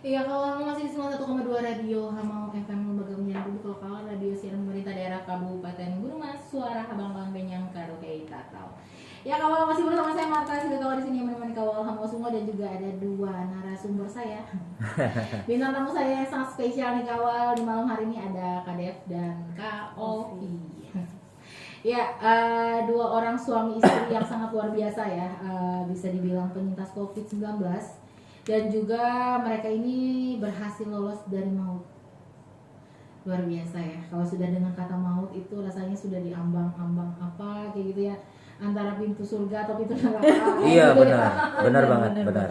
Iya, kalau masih di 91,2 Radio Hamau FM Lembaga Menyiar Bumi, kalau kawan radio siaran pemerintah daerah Kabupaten Gunung Mas, suara Habang Penyang Karaoke Tatau. Ya, kawal masih bersama saya Marta, sudah kawal di sini yang menemani kawal Hamau semua, dan juga ada dua narasumber saya. Bintang tamu saya yang sangat spesial nih kawal di malam hari ini, ada Kak Dev dan Kak Ovi. Ya, dua orang suami istri yang sangat luar biasa ya, bisa dibilang penyintas COVID-19. Dan juga mereka ini berhasil lolos dari maut. Luar biasa ya. Kalau sudah dengan kata maut itu rasanya sudah diambang-ambang apa kayak gitu ya, antara pintu surga atau pintu neraka. Iya gitu benar, ya. benar banget, benar.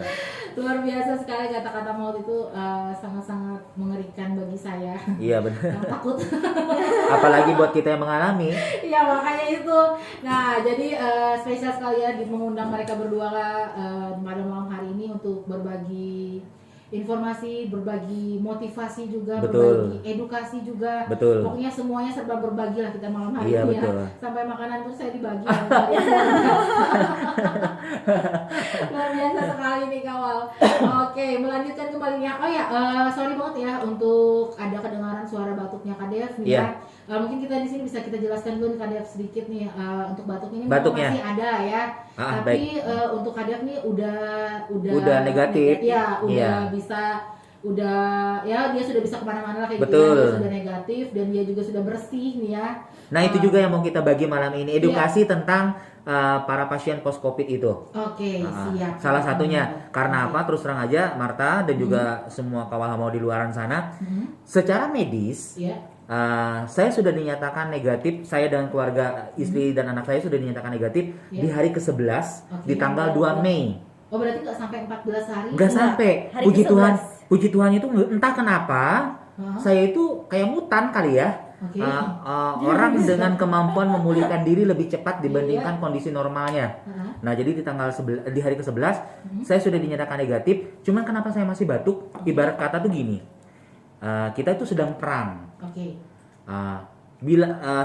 Luar biasa sekali kata-kata maut itu, sangat-sangat mengerikan bagi saya. Iya benar. Takut. Apalagi buat kita yang mengalami. Iya, makanya itu. Nah, jadi spesial sekali ya mengundang mereka berdua pada malam hari ini untuk berbagi informasi, berbagi motivasi juga, Betul. berbagi edukasi juga. Betul. Pokoknya semuanya serba berbagi lah kita malam hari Iya, ini betul. ya. Sampai makanan pun saya dibagi. Luar biasa sekali nih kawal. Oke, melanjutkan kembali nih. Oh ya, sorry banget ya untuk ada kedengaran suara batuknya Kak Dev nih ya. Mungkin kita di sini bisa kita jelaskan dulu nih Kak Dev sedikit nih, untuk batuknya ini Batuknya masih ada ya. Tapi untuk Kak Dev nih udah negatif. Ya, udah Iya. dia sudah bisa kemana-mana lah kayak Betul. gitu ya. Dia sudah negatif dan dia juga sudah bersih nih ya. Nah itu juga yang mau kita bagi malam ini, edukasi tentang para pasien post covid itu. Oke, siap. Salah satunya karena apa? Terus terang aja Marta dan juga semua kawal Hamau di luaran sana, secara medis saya sudah dinyatakan negatif, saya dan keluarga istri dan anak saya sudah dinyatakan negatif di hari ke-11 di tanggal 2 Mei. Oh, berarti nggak sampai 14 hari? Nggak sampai. Hari Puji ke-11. Tuhan, puji Tuhan itu entah kenapa saya itu kayak mutan kali ya. Oke. Orang dengan kemampuan memulihkan diri lebih cepat dibandingkan kondisi normalnya. Nah, jadi di hari ke-11 saya sudah dinyatakan negatif. Cuman kenapa saya masih batuk? Ibarat kata tuh gini. Kita itu sedang perang. Oke.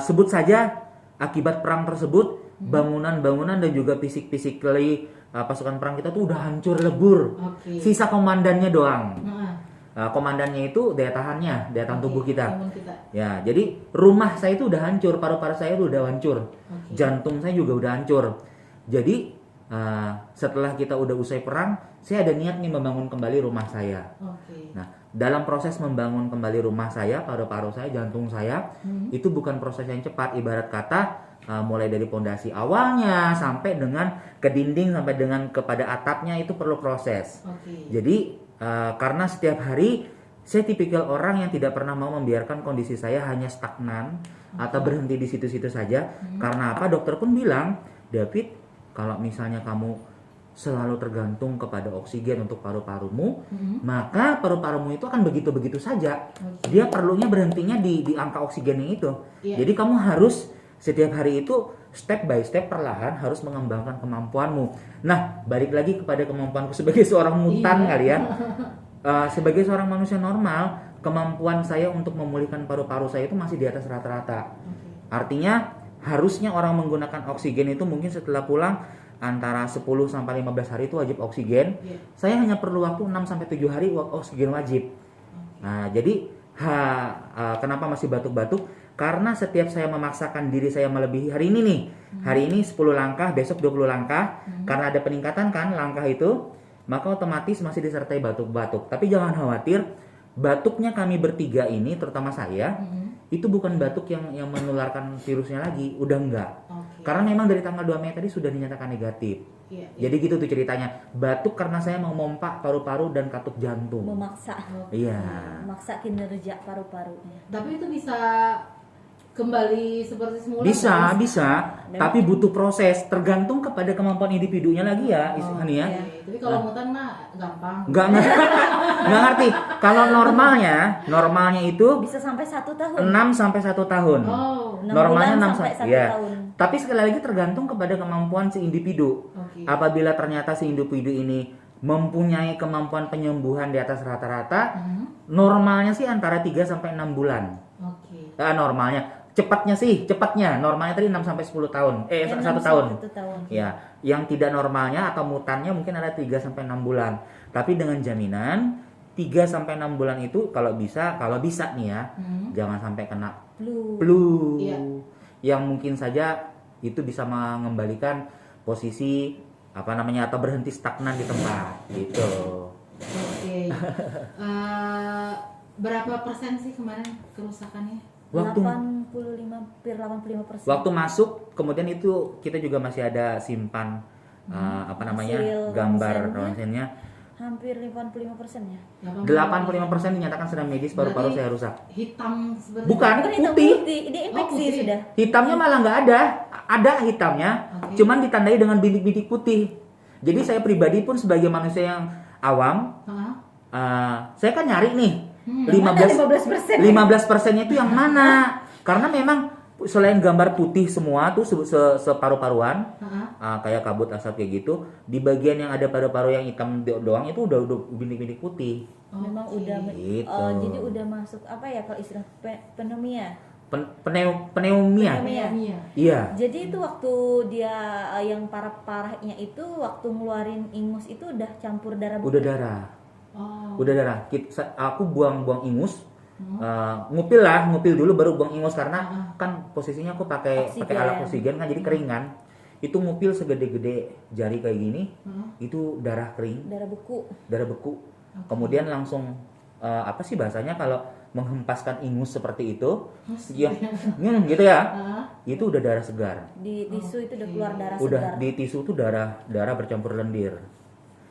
Sebut saja akibat perang tersebut bangunan-bangunan dan juga physically pasukan perang kita tuh udah hancur lebur. Oke. Sisa komandannya doang. Komandannya itu daya tahan tubuh kita. Ya, jadi rumah saya itu udah hancur, paru-paru saya itu udah hancur, jantung saya juga udah hancur. Jadi setelah kita udah usai perang, saya ada niat nih membangun kembali rumah saya. Nah, dalam proses membangun kembali rumah saya, paru-paru saya, jantung saya, itu bukan proses yang cepat. Ibarat kata mulai dari pondasi awalnya sampai dengan ke dinding sampai dengan kepada atapnya itu perlu proses. Jadi karena setiap hari saya tipikal orang yang tidak pernah mau membiarkan kondisi saya hanya stagnan atau berhenti di situ-situ saja. Karena apa? Dokter pun bilang, David, kalau misalnya kamu selalu tergantung kepada oksigen untuk paru-parumu, maka paru-parumu itu akan begitu-begitu saja. Dia perlunya berhentinya di angka oksigennya itu. Jadi kamu harus setiap hari itu step by step perlahan harus mengembangkan kemampuanmu. Nah, balik lagi kepada kemampuanku sebagai seorang mutan kali ya. Sebagai seorang manusia normal, kemampuan saya untuk memulihkan paru-paru saya itu masih di atas rata-rata. Artinya harusnya orang menggunakan oksigen itu mungkin setelah pulang antara 10 sampai 15 hari itu wajib oksigen. Saya hanya perlu waktu 6 sampai 7 hari oksigen wajib. Nah, jadi kenapa masih batuk-batuk? Karena setiap saya memaksakan diri saya melebihi hari ini nih. Hari ini 10 langkah, besok 20 langkah. Karena ada peningkatan kan langkah itu, maka otomatis masih disertai batuk-batuk. Tapi jangan khawatir, batuknya kami bertiga ini, terutama saya, itu bukan batuk yang menularkan virusnya lagi, udah enggak. Karena memang dari tanggal 2 Mei tadi sudah dinyatakan negatif. Jadi gitu tuh ceritanya. Batuk karena saya mau memompa paru-paru dan katup jantung. Memaksa. Iya. Memaksa kinerja paru-parunya. Tapi itu bisa kembali seperti semula? Bisa. Tapi butuh proses, tergantung kepada kemampuan individunya lagi ya, ya. Tapi kalau mutan mah gampang. Nggak ngerti. Kalau normalnya itu Bisa sampai 1 tahun. 6 sampai 1 tahun. Normalnya 6 sampai 1 tahun. Tapi sekali lagi tergantung kepada kemampuan si individu. Apabila ternyata si individu ini mempunyai kemampuan penyembuhan di atas rata-rata, normalnya sih antara 3 sampai 6 bulan. Normalnya. Cepatnya normalnya tadi 6 sampai 10 tahun. 1 tahun. Ya, yang tidak normalnya atau mutannya mungkin ada 3 sampai 6 bulan. Tapi dengan jaminan 3 sampai 6 bulan itu kalau bisa nih ya, jangan sampai kena Flu. flu. Iya. Yang mungkin saja itu bisa mengembalikan posisi atau berhenti stagnan di tempat gitu. Oke. Berapa persen sih kemarin kerusakannya? Waktu 85%. waktu masuk kemudian itu kita juga masih ada simpan Hasil gambar ronsennya. ronsennya. Hampir 55% ya. 85% dinyatakan sedang medis, paru-paru Berarti saya rusak. Hitam seperti Bukan. Bukan hitam Putih. putih, ini infeksi putih. sudah. Hitamnya malah nggak ada, ada hitamnya, Oke. cuman ditandai dengan bintik-bintik putih. Jadi saya pribadi pun sebagai manusia yang awam, Hah? saya kan nyari nih Mana 15%. 15%-nya itu yang mana? Karena memang selain gambar putih semua tuh separu-paruan, Hah? kayak kabut asap kayak gitu, di bagian yang ada paru-paru yang hitam doang itu udah bintik-bintik putih. Memang Oke. udah Gitu. jadi udah masuk apa ya kalau istilah pneumonia. Pneumonia. Iya. Iya. Jadi itu waktu dia yang parah-parahnya itu waktu ngeluarin ingus itu udah campur darah. Udah darah. Oh. Udah darah. Aku buang ingus. Ngupil dulu baru buang ingus karena kan posisinya aku pakai Oksigen. alat oksigen kan jadi kering kan. Itu ngupil segede-gede jari kayak gini. Itu darah kering, Darah beku. darah beku. Kemudian langsung apa sih bahasanya kalau menghempaskan ingus seperti itu? Ya, gitu ya. Itu udah darah segar. Di tisu itu udah keluar darah Udah segar. di tisu tuh darah bercampur lendir.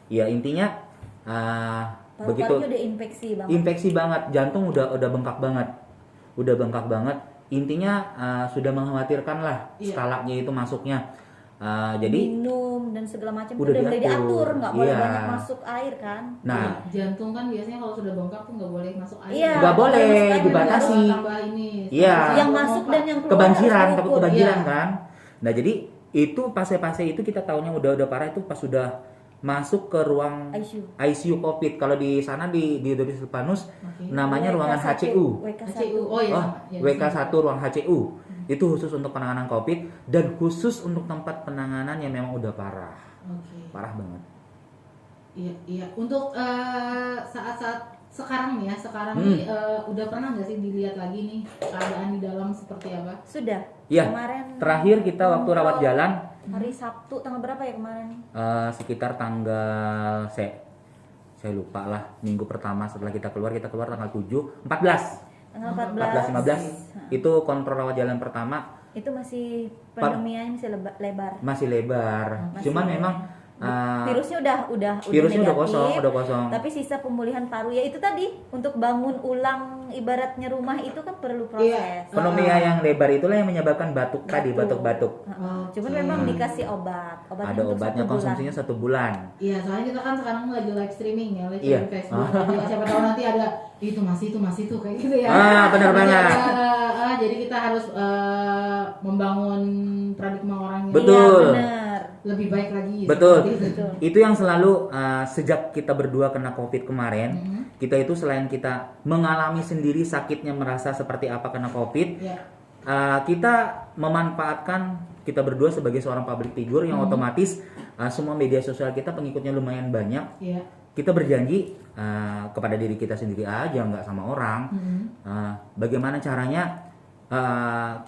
Ya intinya begitu Paru-parunya udah infeksi banget. jantung udah bengkak banget, intinya sudah mengkhawatirkan lah Iya. skalanya itu masuknya. Jadi Minum dan segala macam Udah udah mulai diatur. diatur, nggak boleh Iya. banyak masuk air kan. nah Jantung kan biasanya kalau sudah bengkak tuh nggak boleh masuk air. Iya. nggak boleh Harus dibatasi, Harus tambah ini. Iya. Yang masuk dan yang keluar kebanjiran, harus takut diukur. kebanjiran Iya. kan. Nah jadi itu fase-fase itu kita taunya udah parah itu pas sudah masuk ke ruang ICU COVID. Kalau di sana di Dr. Silvanus Oke. namanya ruangan WK1. HCU. HCU. Oh iya. Oh, sama. Ya, WK1 ruang HCU. Itu khusus untuk penanganan COVID dan khusus untuk tempat penanganan yang memang udah parah. Oke. Parah banget. Iya. Untuk saat-saat sekarang nih ya, nih udah pernah nggak sih dilihat lagi nih keadaan di dalam seperti apa? Sudah. Iya. Kemarin Terakhir kita waktu rawat jalan hari Sabtu tanggal berapa ya kemarin? sekitar tanggal saya lupa lah, minggu pertama setelah kita keluar tanggal 7, 14. Tanggal 14 15 itu kontrol rawat jalan pertama Itu masih pandeminya masih lebar. masih lebar. Masih Cuman lebar. memang Virusnya udah virusnya udah negatif, kosong. Tapi sisa pemulihan paru ya itu tadi untuk bangun ulang ibaratnya rumah itu kan perlu proses. Iya. Pneumonia yang lebar itulah yang menyebabkan batuk tadi, batuk-batuk. Cuman memang dikasih obat. Ada untuk obatnya, 1 bulan. konsumsinya 1 bulan. Iya, soalnya kita kan sekarang lagi live streaming ya, live Iya. streaming Facebook. Jadi siapa tahu nanti ada itu masih itu kayak gitu ya. Benar banget. Jadi kita harus membangun paradigma orang yang Betul. Iya, benar. lebih baik lagi. Betul. seperti itu. Betul. Itu yang selalu sejak kita berdua kena COVID kemarin, kita itu selain kita mengalami sendiri sakitnya merasa seperti apa kena COVID, Iya. kita memanfaatkan kita berdua sebagai seorang public figure yang otomatis semua media sosial kita pengikutnya lumayan banyak. Iya. Kita berjanji kepada diri kita sendiri aja, nggak sama orang. Bagaimana caranya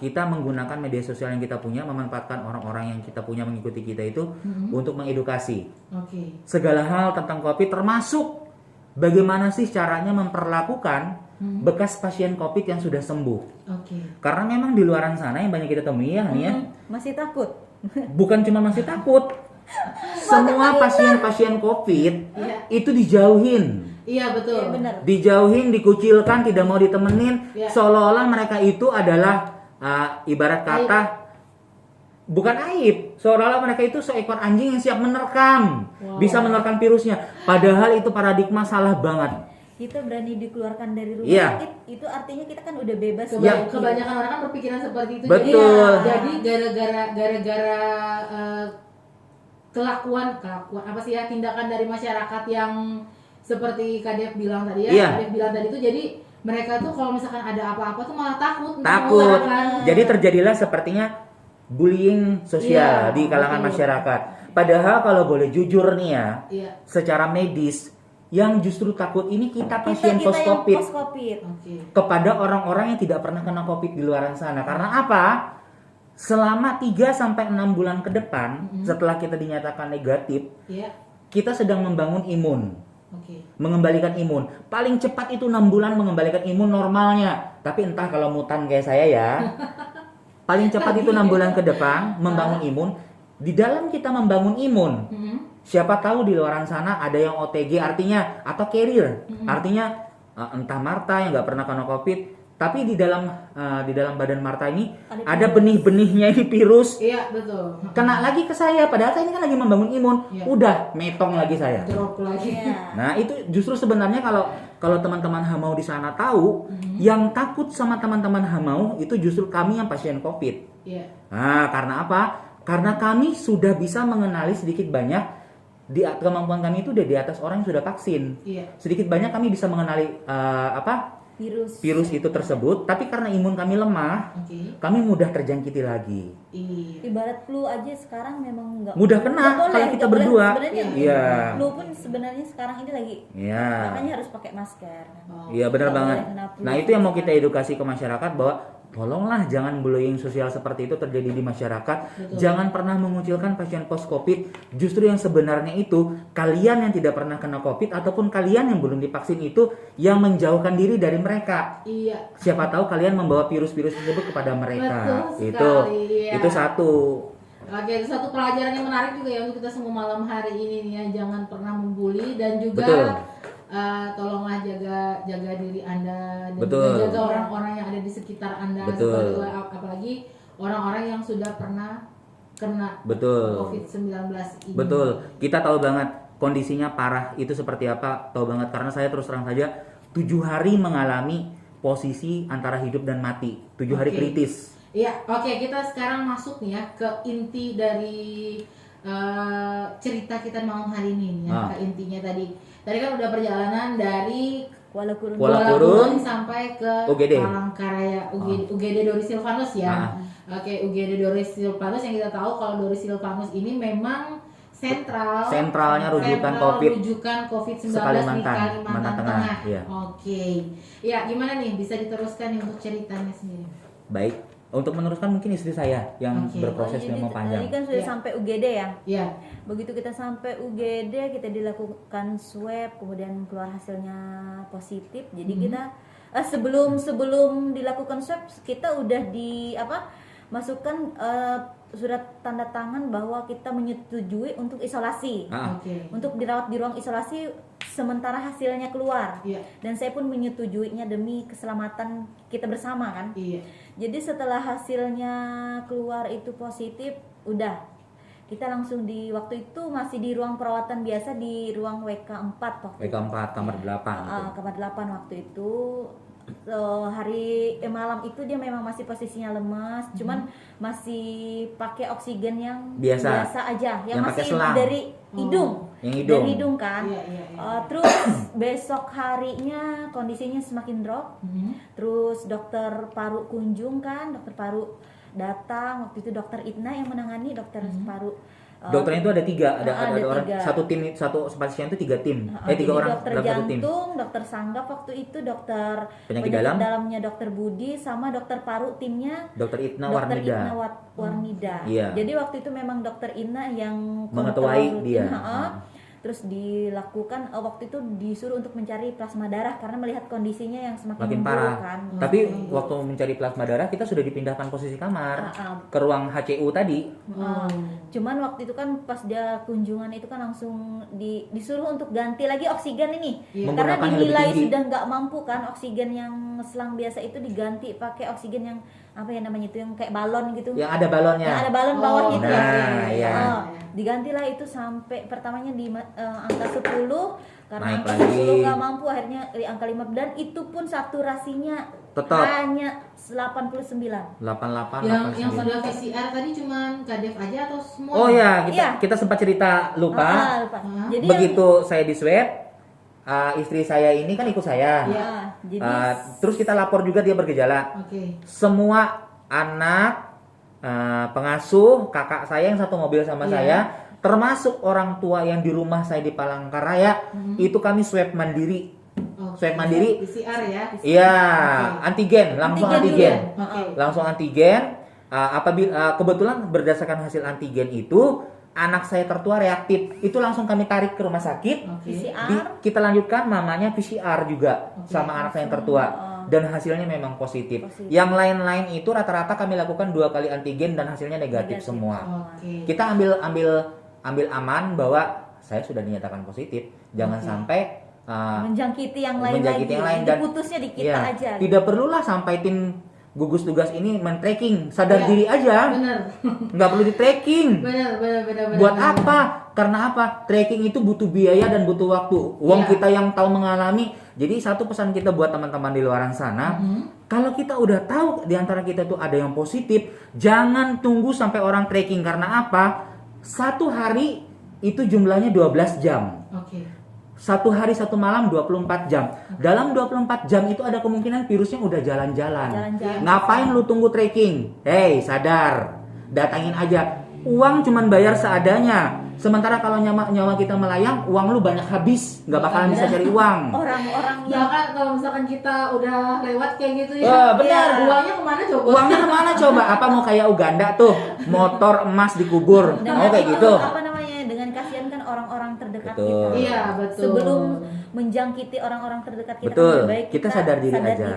kita menggunakan media sosial yang kita punya, memanfaatkan orang-orang yang kita punya mengikuti kita itu untuk mengedukasi Oke. segala hal tentang COVID, termasuk bagaimana sih caranya memperlakukan bekas pasien COVID yang sudah sembuh. Oke. Karena memang di luaran sana yang banyak kita temui ya, Hani, ya, Masih takut. bukan cuma masih takut, semua pasien-pasien COVID Iya. itu dijauhin. Iya betul. Iya benar. Dijauhin, dikucilkan, tidak mau ditemenin, Ya. seolah-olah mereka itu adalah ibarat kata bukan aib, seolah-olah mereka itu seekor anjing yang siap menerkam, bisa menerkam virusnya. Padahal itu paradigma salah banget. Kita berani dikeluarkan dari rumah Iya. sakit, itu artinya kita kan udah bebas. Ya. Kebanyakan orang kan berpikiran seperti itu. Betul. Jadi gara-gara kelakuan apa sih ya, tindakan dari masyarakat yang seperti Kak Dev bilang tadi ya. Iya. Kak Dev bilang tadi itu, jadi mereka tuh kalau misalkan ada apa-apa tuh malah takut untuk Takut. mengutarakan. Jadi terjadilah sepertinya bullying sosial Iya, di kalangan betul. masyarakat. Padahal kalau boleh jujur nih ya, Iya. secara medis yang justru takut ini kita pasien kita yang post-COVID. post-COVID. Oke. Kepada orang-orang yang tidak pernah kena COVID di luar sana. Karena apa? Selama 3 sampai 6 bulan ke depan setelah kita dinyatakan negatif, Iya. kita sedang membangun imun. Oke. Mengembalikan imun. Paling cepat itu 6 bulan mengembalikan imun normalnya. Tapi entah kalau mutan kayak saya ya. Paling cepat itu 6 bulan ke depan membangun imun. Di dalam kita membangun imun, siapa tahu di luar sana ada yang OTG artinya atau carrier. Artinya entah Marta yang nggak pernah kena COVID, tapi di dalam badan Marta ini ada benih-benihnya ini virus. Iya, betul. Kena lagi ke saya, padahal saya ini kan lagi membangun imun. Iya. Udah metong lagi saya. Drop lagi. Iya. Nah, itu justru sebenarnya kalau teman-teman Hamau di sana tahu, yang takut sama teman-teman Hamau itu justru kami yang pasien COVID. Iya. Nah, karena apa? Karena kami sudah bisa mengenali sedikit banyak kemampuan kami itu udah di atas orang yang sudah vaksin. Iya. Sedikit banyak kami bisa mengenali virus itu tersebut, tapi karena imun kami lemah, Oke. kami mudah terjangkiti lagi. Iya. Ibarat flu aja sekarang memang nggak Mudah kena nggak boleh, kalau kita nggak boleh berdua. sebenarnya. Iya. Flu pun sebenarnya sekarang ini lagi Iya. makanya harus pakai masker. Oh. Iya benar Nggak banget. boleh kena flu. Nah itu yang mau kita edukasi ke masyarakat bahwa tolonglah jangan bullying sosial seperti itu terjadi di masyarakat. Betul. Jangan pernah mengucilkan pasien post COVID. Justru yang sebenarnya itu kalian yang tidak pernah kena COVID ataupun kalian yang belum divaksin itu yang menjauhkan diri dari mereka. Iya. Siapa tahu kalian membawa virus-virus tersebut kepada mereka. Betul sekali, iya. Itu satu. Oke, itu satu pelajaran yang menarik juga ya untuk kita semua malam hari ini nih ya. Jangan pernah membuli dan juga Betul. tolonglah jaga diri Anda dan Betul. juga jaga orang-orang yang ada di sekitar Anda. Betul. Apalagi orang-orang yang sudah pernah kena Betul. COVID-19 ini. Betul. Kita tahu banget kondisinya parah itu seperti apa. Tahu banget karena saya terus terang saja 7 hari mengalami posisi antara hidup dan mati. 7 hari Oke. kritis. Iya, oke, kita sekarang masuk nih ya ke inti dari cerita kita malam hari ini nih ya, ke intinya tadi. Tadi kan udah perjalanan dari Kuala Kurun. Kuala Kurun sampai ke UGD. Palangkaraya, UGD Doris Silvanus ya. Oke, UGD Doris Silvanus yang kita tahu kalau Doris Silvanus ini memang sentralnya rujukan COVID-19 di Kalimantan Tengah. Iya. Oke. Ya, gimana nih bisa diteruskan nih untuk ceritanya sendiri? Baik. Untuk meneruskan mungkin istri saya yang Oke. berproses Jadi memang panjang. tadi kan sudah Iya. sampai UGD ya. Iya. Begitu kita sampai UGD, kita dilakukan swab, kemudian keluar hasilnya positif. Jadi kita sebelum dilakukan swab, kita udah masukkan surat tanda tangan bahwa kita menyetujui untuk isolasi. Oke. Untuk dirawat di ruang isolasi sementara hasilnya keluar. Iya. Dan saya pun menyetujuinya demi keselamatan kita bersama kan. Iya. Jadi setelah hasilnya keluar itu positif, udah kita langsung waktu itu masih di ruang perawatan biasa di ruang WK4 waktu itu. WK4 kamar 8 gitu. Kamar 8 waktu itu. Malam itu dia memang masih posisinya lemas, cuman masih pakai oksigen yang Biasa aja, yang pakai masih selang. dari hidung. Yang hidung. Dari hidung kan. Iya, iya, iya. Terus besok harinya kondisinya semakin drop. Terus dokter paru kunjung kan, dokter paru datang. Waktu itu dokter Itna yang menangani dokter paru. Dokternya itu ada 3, ada orang 3. satu pasien itu 3 tim. 3 Jadi orang dokter dalam satu tim. jantung, dokter sanggap waktu itu, dokter Penyakit dalam. dalamnya dokter Budi, sama dokter paru timnya Dokter Itna dokter Warnida. Itna Warnida. Iya. Jadi waktu itu memang dokter Ina yang Mengetuai kontrol rutin, dia. Terus dilakukan waktu itu disuruh untuk mencari plasma darah karena melihat kondisinya yang semakin Makin memburuk parah. kan. Tapi waktu mencari plasma darah kita sudah dipindahkan posisi kamar ke ruang HCU tadi. Cuman waktu itu kan pas dia kunjungan itu kan langsung disuruh untuk ganti lagi oksigen ini. Iya. Karena Menggunakan yang lebih dinilai tinggi. sudah nggak mampu kan oksigen yang selang biasa itu diganti pakai oksigen yang apa ya namanya itu yang kayak balon gitu. Yang ada balonnya. Yang ada balon bawahnya itu. Nah, iya. Digantilah itu sampai pertamanya di angka 10 karena Naik angka lagi. 10 nggak mampu akhirnya di angka 5 dan itu pun saturasinya Tetap. hanya 89. 88 Yang 89. sudah PCR tadi cuman Kadef aja atau semua? Oh ya, Iya. kita sempat cerita lupa. Lupa. Jadi Begitu saya di swab, istri saya ini kan ikut saya. Iya. jadi Terus kita lapor juga dia bergejala. Oke. Semua anak, pengasuh, kakak saya yang satu mobil sama Iya. saya termasuk orang tua yang di rumah saya di Palangkaraya, itu kami swab mandiri. Swab mandiri. PCR ya. Iya, antigen, langsung antigen. Oke. Langsung antigen. Apabila kebetulan berdasarkan hasil antigen itu anak saya tertua reaktif, itu langsung kami tarik ke rumah sakit. PCR. Kita lanjutkan mamanya PCR juga sama anak saya yang tertua dan hasilnya memang positif. Yang lain-lain itu rata-rata kami lakukan 2 kali antigen dan hasilnya negatif semua. Kita ambil aman bahwa saya sudah dinyatakan positif, jangan sampai menjangkiti yang lain dan putusnya di kita aja. Tidak perlulah sampai tim gugus tugas ini men-tracking, sadar diri aja. Bener. Nggak perlu di-tracking. Bener. Buat apa? Karena apa? Tracking itu butuh biaya dan butuh waktu. Uang kita yang tahu mengalami. Jadi satu pesan kita buat teman-teman di luar sana, kalau kita udah tahu di antara kita tuh ada yang positif, jangan tunggu sampai orang tracking. Karena apa? Satu hari itu jumlahnya 12 jam. Satu hari satu malam 24 jam. Dalam 24 jam itu ada kemungkinan virusnya udah jalan-jalan. Ngapain lu tunggu tracking? Hei, sadar. Datangin aja. Uang cuman bayar seadanya. Sementara kalau nyawa kita melayang, uang lu banyak habis, nggak bakalan bisa cari uang. Orang-orang yang kan kalau misalkan kita udah lewat kayak gitu ya. Benar. Uangnya kemana coba? Uangnya kemana coba? Apa mau kayak Uganda tuh, motor emas dikubur? Mau kayak gitu? Apa namanya? Dengan kasihan kan orang-orang terdekat Betul. kita. Iya, betul. Sebelum menjangkiti orang-orang terdekat kita, betul. lebih baik Kita sadar diri aja.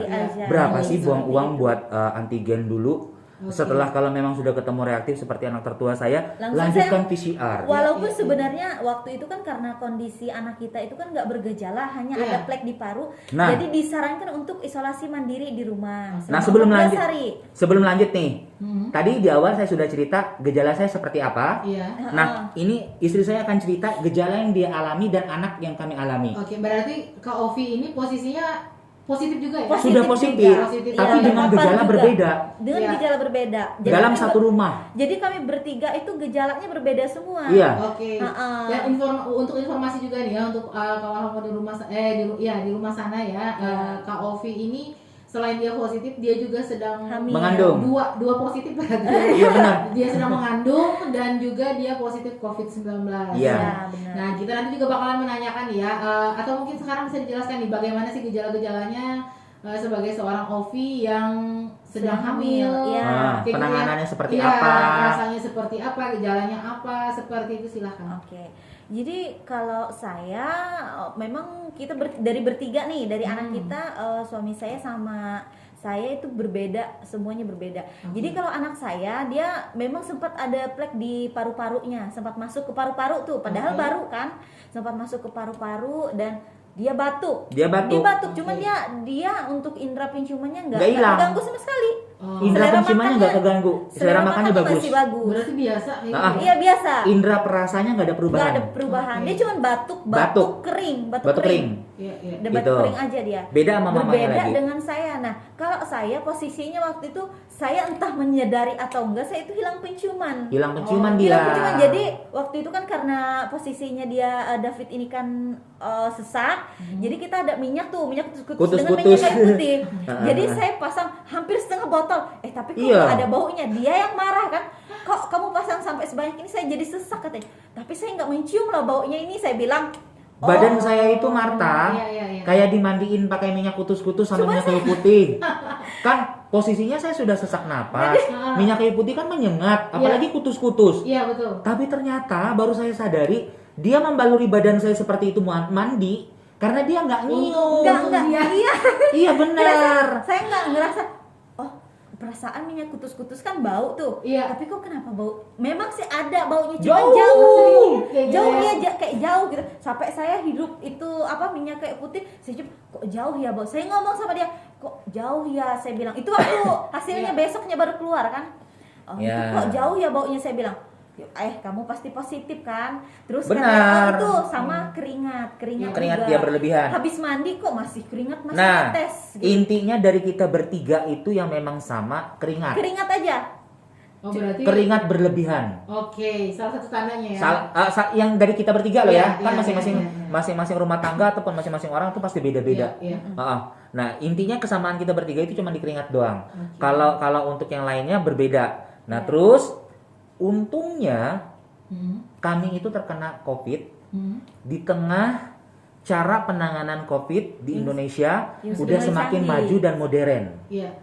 Berapa Iya, sih buang uang buat antigen dulu? Setelah kalau memang sudah ketemu reaktif seperti anak tertua saya, lanjutkan PCR. Walaupun sebenarnya waktu itu kan karena kondisi anak kita itu kan nggak bergejala, hanya ada plek di paru, jadi disarankan untuk isolasi mandiri di rumah. Nah sebelum lanjut nih, tadi di awal saya sudah cerita gejala saya seperti apa. Nah ini istri saya akan cerita gejala yang dia alami dan anak yang kami alami. Oke, berarti Kak Ovi ini posisinya positif juga ya? Sudah positif, tapi dengan gejala berbeda. Dengan gejala berbeda. Jadi dalam satu rumah. Jadi kami bertiga itu gejalanya berbeda semua. Iya. Oke. Dan untuk informasi juga nih ya untuk kawan-kawan di rumah di rumah sana ya, Kak Ovi ini selain dia positif, dia juga sedang mengandung. Dua positif berarti. Iya benar. Dia sedang mengandung dan juga dia positif COVID-19. Iya. Nah, kita nanti juga bakalan menanyakan ya, atau mungkin sekarang bisa dijelaskan nih bagaimana sih gejala-gejalanya sebagai seorang Ovi yang sedang hamil. Penanganannya seperti apa? Rasanya seperti apa? Gejalanya apa? Seperti itu silahkan. Oke. Jadi kalau saya memang kita dari bertiga nih, dari anak kita, suami saya sama saya itu berbeda, semuanya berbeda. Jadi kalau anak saya dia memang sempat ada plek di paru-parunya, sempat masuk ke paru-paru tuh, padahal baru kan, sempat masuk ke paru-paru dan dia batuk. Dia batuk, cuman dia untuk indera penciumannya nggak terganggu sama sekali. Indera penciumannya nggak terganggu. Selera makannya bagus. Berarti biasa. Iya biasa. Indera perasanya nggak ada perubahan. Nggak ada perubahan. Dia cuma batuk kering. Batuk kering aja dia. Beda sama mamanya lagi. Berbeda dengan saya. Nah, kalau saya posisinya waktu itu saya entah menyadari atau enggak, saya itu hilang penciuman. Hilang penciuman. Jadi waktu itu kan karena posisinya dia David ini kan sesak, jadi kita ada minyak kutus dengan minyak kayu putih. Jadi saya pasang hampir setengah botol. Tapi kok nggak ada baunya? Dia yang marah kan? Kok kamu pasang sampai sebanyak ini? Saya jadi sesak katanya. Tapi saya nggak mencium lah baunya ini. Saya bilang. Badan saya itu Marta, kayak dimandiin pakai minyak kutus-kutus sama minyak kayu putih. Kan posisinya saya sudah sesak napas, minyak kayu putih kan menyengat, apalagi kutus-kutus. Iya betul. Tapi ternyata baru saya sadari dia membaluri badan saya seperti itu mandi karena dia nggak nyium. Iya benar. Saya nggak ngerasa. Perasaan minyak kutus-kutus kan bau tuh. Tapi kok kenapa bau? Memang sih ada baunya, cuma jauh kayak jauh gitu. Sampai saya hidup itu minyak kayak putih, saya cium kok jauh ya bau. Saya ngomong sama dia, kok jauh ya, saya bilang. Itu waktu hasilnya besoknya baru keluar kan. Itu kok jauh ya baunya, saya bilang. Kamu pasti positif kan? Terus benar. Itu sama keringat dia berlebihan. Habis mandi kok masih keringat, masih netes. Gitu. Intinya dari kita bertiga itu yang memang sama keringat. Keringat aja. Berarti keringat berlebihan. Oke, salah satu tandanya ya. Yang dari kita bertiga loh ya. Kan masing-masing rumah tangga ataupun masing-masing orang tuh pasti beda-beda. Nah, intinya kesamaan kita bertiga itu cuma di keringat doang. Kalau untuk yang lainnya berbeda. Nah, terus untungnya kami itu terkena COVID di tengah cara penanganan COVID di Indonesia udah semakin maju dan modern. Iya.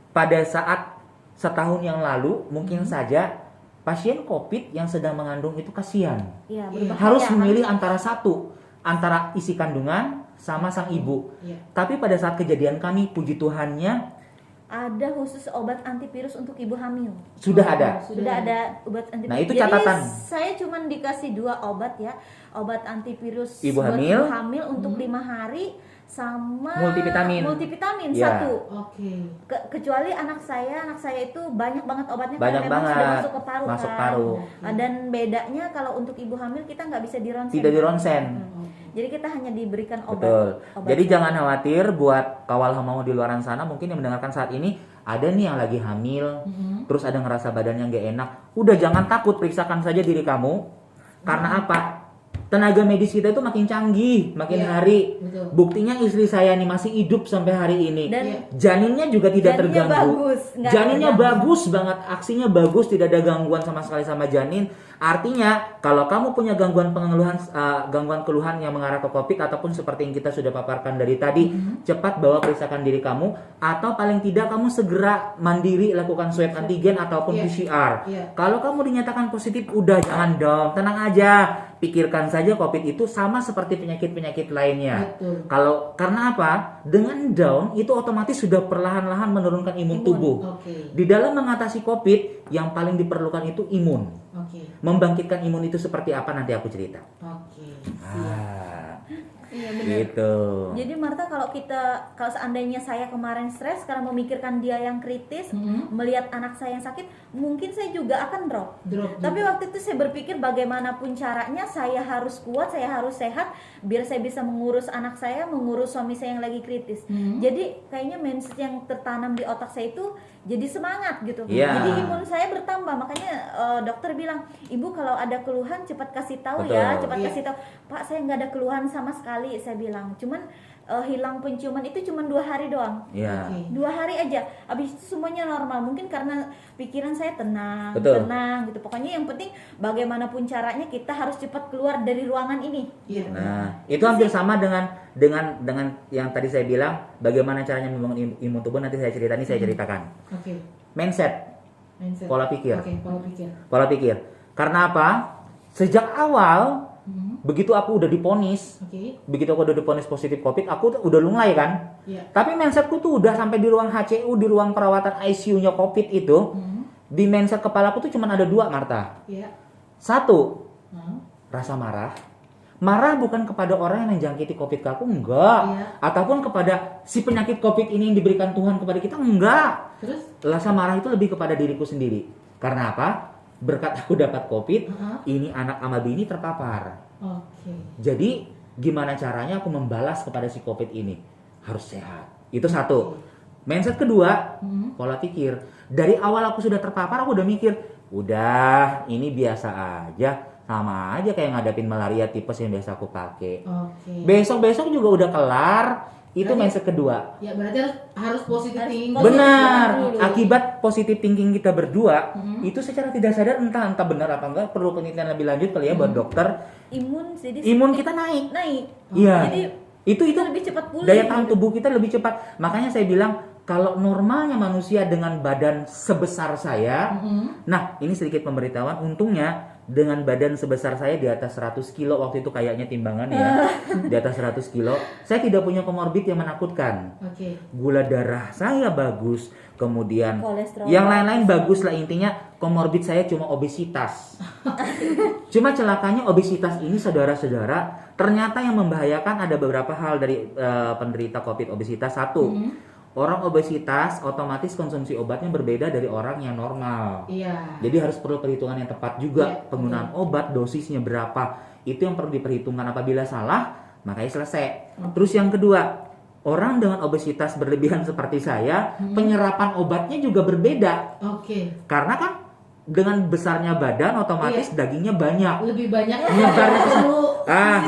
Pada saat setahun yang lalu mungkin saja pasien COVID yang sedang mengandung itu kasihan. Iya, berbahaya. Harus memilih antara isi kandungan sama sang ibu. Iya. Tapi pada saat kejadian kami, puji Tuhannya Ada khusus obat antivirus untuk ibu hamil. sudah ada. Sudah ada obat antivirus. Nah, itu Jadi, catatan. saya cuma dikasih 2 obat ya. Obat antivirus Ibu buat hamil. ibu hamil untuk 5 hari sama Multivitamin. Ya. 1. Oke. Kecuali anak saya itu banyak banget obatnya Banyak karena memang banget. sudah masuk ke paru Masuk kan. paru. Dan bedanya kalau untuk ibu hamil kita nggak bisa dironsen. Tidak dironsen. Jadi kita hanya diberikan obat. Betul. obat Jadi saja. jangan khawatir buat kawal hamau di luaran sana mungkin yang mendengarkan saat ini ada nih yang lagi hamil, terus ada ngerasa badannya nggak enak. Udah jangan takut, periksakan saja diri kamu. Karena apa? Tenaga medis kita itu makin canggih, makin Iya, hari. betul. Buktinya istri saya nih masih hidup sampai hari ini. Dan Janinnya juga tidak janinnya terganggu. bagus, nggak Janinnya terganggu. bagus banget, aksinya bagus, tidak ada gangguan sama sekali sama janin. Artinya kalau kamu punya gangguan keluhan yang mengarah ke COVID ataupun seperti yang kita sudah paparkan dari tadi, cepat bawa periksakan diri kamu atau paling tidak kamu segera mandiri lakukan swab antigen ataupun Iya. PCR. Iya. Kalau kamu dinyatakan positif, udah jangan down, tenang aja. Pikirkan saja COVID itu sama seperti penyakit-penyakit lainnya. Betul. Karena apa? Dengan down itu otomatis sudah perlahan-lahan menurunkan imun tubuh. Oke. Di dalam mengatasi COVID yang paling diperlukan itu imun. Oke. Membangkitkan imun itu seperti apa nanti aku cerita. Oke. Iya benar. Gitu. Jadi Marta kalau seandainya saya kemarin stres karena memikirkan dia yang kritis, melihat anak saya yang sakit, mungkin saya juga akan drop. Tapi waktu itu saya berpikir bagaimanapun caranya saya harus kuat, saya harus sehat biar saya bisa mengurus anak saya, mengurus suami saya yang lagi kritis. Jadi kayaknya mindset yang tertanam di otak saya itu jadi semangat gitu. Iya. Jadi imun saya bertambah. Makanya dokter bilang, "Ibu kalau ada keluhan cepat kasih tahu Betul. ya, cepat Iya. kasih tahu." "Pak, saya nggak ada keluhan sama sekali," saya bilang. "Cuman hilang penciuman itu cuma 2 hari doang." Iya. Oke. 2 hari aja, habis itu semuanya normal. Mungkin karena pikiran saya tenang, Betul. tenang gitu. Pokoknya yang penting bagaimanapun caranya kita harus cepat keluar dari ruangan ini. Iya. Nah, itu hampir sama dengan yang tadi saya bilang bagaimana caranya membangun imun tubuh, nanti saya ceritakan. Oke. Mindset, Mindset. pola pikir. Oke, pola pikir. Pola pikir. Karena apa? Sejak awal begitu aku udah diponis positif COVID, aku tuh udah lunglai kan. Iya. Tapi mindsetku tuh udah sampai di ruang HCU, di ruang perawatan ICU-nya COVID itu, di mindset kepalaku tuh cuma ada 2, Marta. Iya. 1, rasa marah. Marah bukan kepada orang yang menjangkiti COVID ke aku, enggak. Iya. Ataupun kepada si penyakit COVID ini yang diberikan Tuhan kepada kita, enggak. Terus? Rasa marah itu lebih kepada diriku sendiri. Karena apa? Berkat aku dapat COVID, ini anak sama bini terpapar. Oke. Jadi gimana caranya aku membalas kepada si COVID ini? Harus sehat. Itu 1. Mindset kedua, pola pikir. Dari awal aku sudah terpapar, aku udah mikir, udah ini biasa aja. Sama aja kayak ngadapin malaria tipes yang biasa aku pakai. Oke. Besok-besok juga udah kelar. Itu Berarti- mindset kedua. Ya berarti harus positif thinking. Benar. Dulu. Akibat positif thinking kita berdua, itu secara tidak sadar entah benar apa enggak, perlu penelitian lebih lanjut kali ya buat dokter. Imun kita naik. Iya. Jadi Itu kita lebih cepat pulih. daya tahan tubuh kita lebih cepat. Makanya saya bilang kalau normalnya manusia dengan badan sebesar saya, nah ini sedikit pemberitahuan, untungnya dengan badan sebesar saya di atas 100 kilo waktu itu kayaknya timbangan ya, di atas 100 kilo, saya tidak punya komorbid yang menakutkan. Oke. Gula darah saya bagus, kemudian Kolesterol yang lain-lain bagus lah, intinya komorbid saya cuma obesitas. Cuma celakanya obesitas ini saudara-saudara, ternyata yang membahayakan ada beberapa hal dari penderita COVID obesitas. 1, orang obesitas otomatis konsumsi obatnya berbeda dari orang yang normal. Iya. Jadi harus perlu perhitungan yang tepat juga. Iya, Penggunaan obat, dosisnya berapa, itu yang perlu diperhitungkan. Apabila salah, makanya selesai. Terus yang kedua, orang dengan obesitas berlebihan seperti saya, penyerapan obatnya juga berbeda. Oke. Karena kan dengan besarnya badan otomatis dagingnya banyak. Lebih banyak Nyebar ke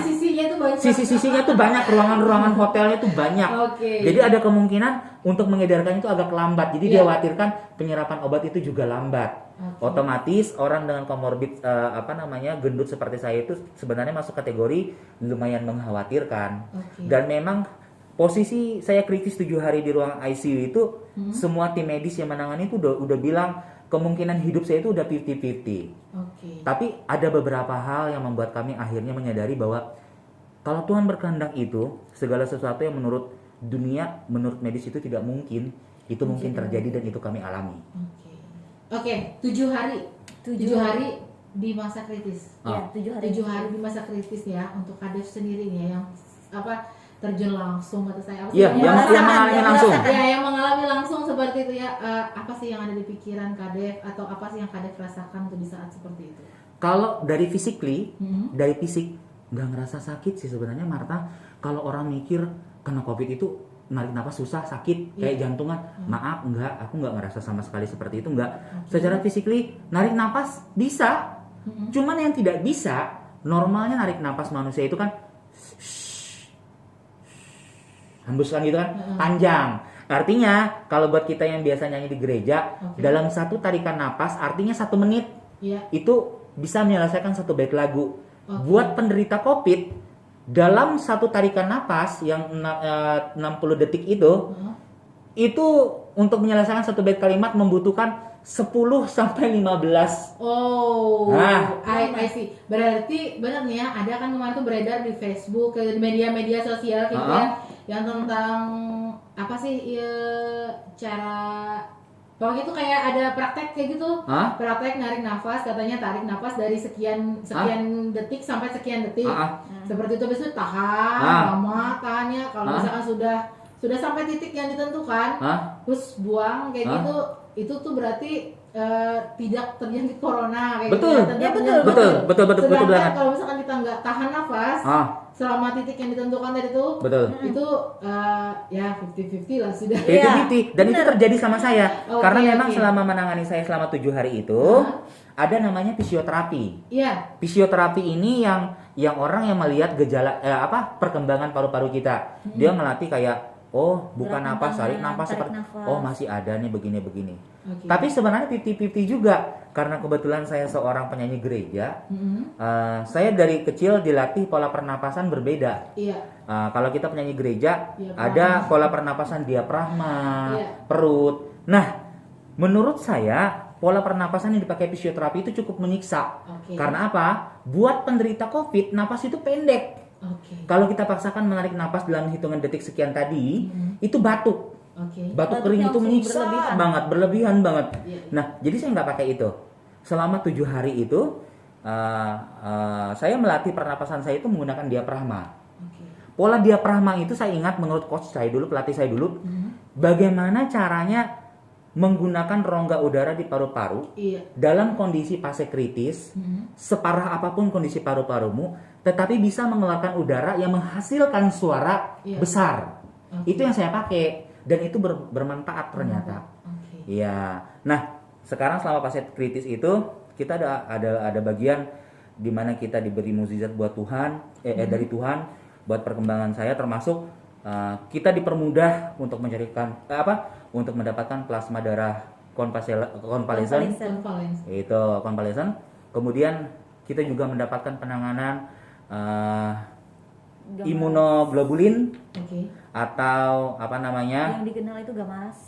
sisi-sisinya tuh banyak. Sisi-sisinya tuh banyak, ruangan-ruangan hotelnya tuh banyak. Oke. Jadi ada kemungkinan untuk mengedarkan itu agak lambat. Jadi Iya. dikhawatirkan penyerapan obat itu juga lambat. Oke. Otomatis orang dengan komorbid gendut seperti saya itu sebenarnya masuk kategori lumayan mengkhawatirkan. Oke. Dan memang posisi saya kritis 7 hari di ruang ICU itu semua tim medis yang menangani itu udah bilang kemungkinan hidup saya itu udah 50-50. Oke. Tapi ada beberapa hal yang membuat kami akhirnya menyadari bahwa kalau Tuhan berkehendak itu, segala sesuatu yang menurut dunia, menurut medis itu tidak mungkin, itu mungkin terjadi dan itu kami alami. Oke, 7 hari. 7 hari di masa kritis. Ya, 7 hari. 7 hari di masa kritis ya untuk Kadef sendiri nih ya, yang terjun langsung kata saya apa sih? Iya, yang mengalami langsung. Ya, yang mengalami langsung seperti itu ya. Apa sih yang ada di pikiran Kadef atau apa sih yang Kadef rasakan tuh di saat seperti itu? Kalau dari dari fisik nggak ngerasa sakit sih sebenarnya Marta. Kalau orang mikir kena COVID itu narik napas susah, sakit, kayak jantungan. Maaf, enggak, aku nggak ngerasa sama sekali seperti itu, enggak. Secara physically narik napas bisa, cuman yang tidak bisa, normalnya narik napas manusia itu kan hembuskan gitu kan, panjang. Artinya kalau buat kita yang biasa nyanyi di gereja, dalam satu tarikan napas artinya 1 menit. Itu bisa menyelesaikan 1 bait lagu. Buat penderita COVID, dalam satu tarikan napas yang 60 detik itu untuk menyelesaikan 1 bait kalimat membutuhkan 10 sampai 15. Oh, Nah. I see. Berarti benar nih ya, ada kan kemarin tuh beredar di Facebook, di media-media sosial gitu ya, yang tentang apa sih ya, cara pokoknya itu kayak ada praktek kayak gitu. Praktek narik nafas, katanya tarik nafas dari sekian detik sampai sekian detik. Seperti itu, besok tahan lama tahannya. Kalau misalkan sudah sampai titik yang ditentukan, terus buang kayak gitu, itu tuh berarti tidak terjangkit corona kayak Betul. gitu. Ya, Betul Sedangkan banget. kalau misalkan kita nggak tahan nafas selama titik yang ditentukan tadi tuh, itu ya 50-50 lah sudah. 50-50 dan itu terjadi sama saya. Karena memang oke. selama menangani saya selama 7 hari itu ada namanya fisioterapi. Iya. Fisioterapi ini yang orang yang melihat gejala perkembangan paru-paru kita. Dia ngelatih kayak bukan Gerakan napas, tarik tangan, napas tarik seperti nafas. masih ada nih begini-begini. Oke. Tapi sebenarnya 50-50 juga karena kebetulan saya seorang penyanyi gereja. Saya dari kecil dilatih pola pernapasan berbeda. Iya. Kalau kita penyanyi gereja Diafragma. ada pola pernapasan diafragma, Iya. perut. Nah, menurut saya pola pernapasan yang dipakai fisioterapi itu cukup menyiksa. Oke. Karena apa? Buat penderita COVID, napas itu pendek. Oke. Kalau kita paksakan menarik napas dalam hitungan detik sekian tadi, itu batuk. Oke. Batuk Batuknya kering itu langsung menyiksa berlebihan banget. Iya. Nah, jadi saya nggak pakai itu. Selama 7 hari itu, saya melatih pernapasan saya itu menggunakan diafragma. Oke. Pola diafragma itu saya ingat menurut coach saya dulu, pelatih saya dulu, bagaimana caranya menggunakan rongga udara di paru-paru dalam kondisi fase kritis, separah apapun kondisi paru-parumu, tetapi bisa mengeluarkan udara yang menghasilkan suara besar. Itu yang saya pakai dan itu bermanfaat ternyata. Iya. Nah, sekarang selama fase kritis itu kita ada bagian di mana kita diberi mukjizat buat Tuhan, dari Tuhan buat perkembangan saya, termasuk kita dipermudah untuk untuk mendapatkan plasma darah konvalesen. Itu konvalesen. Kemudian kita juga mendapatkan penanganan imunoglobulin atau yang dikenal itu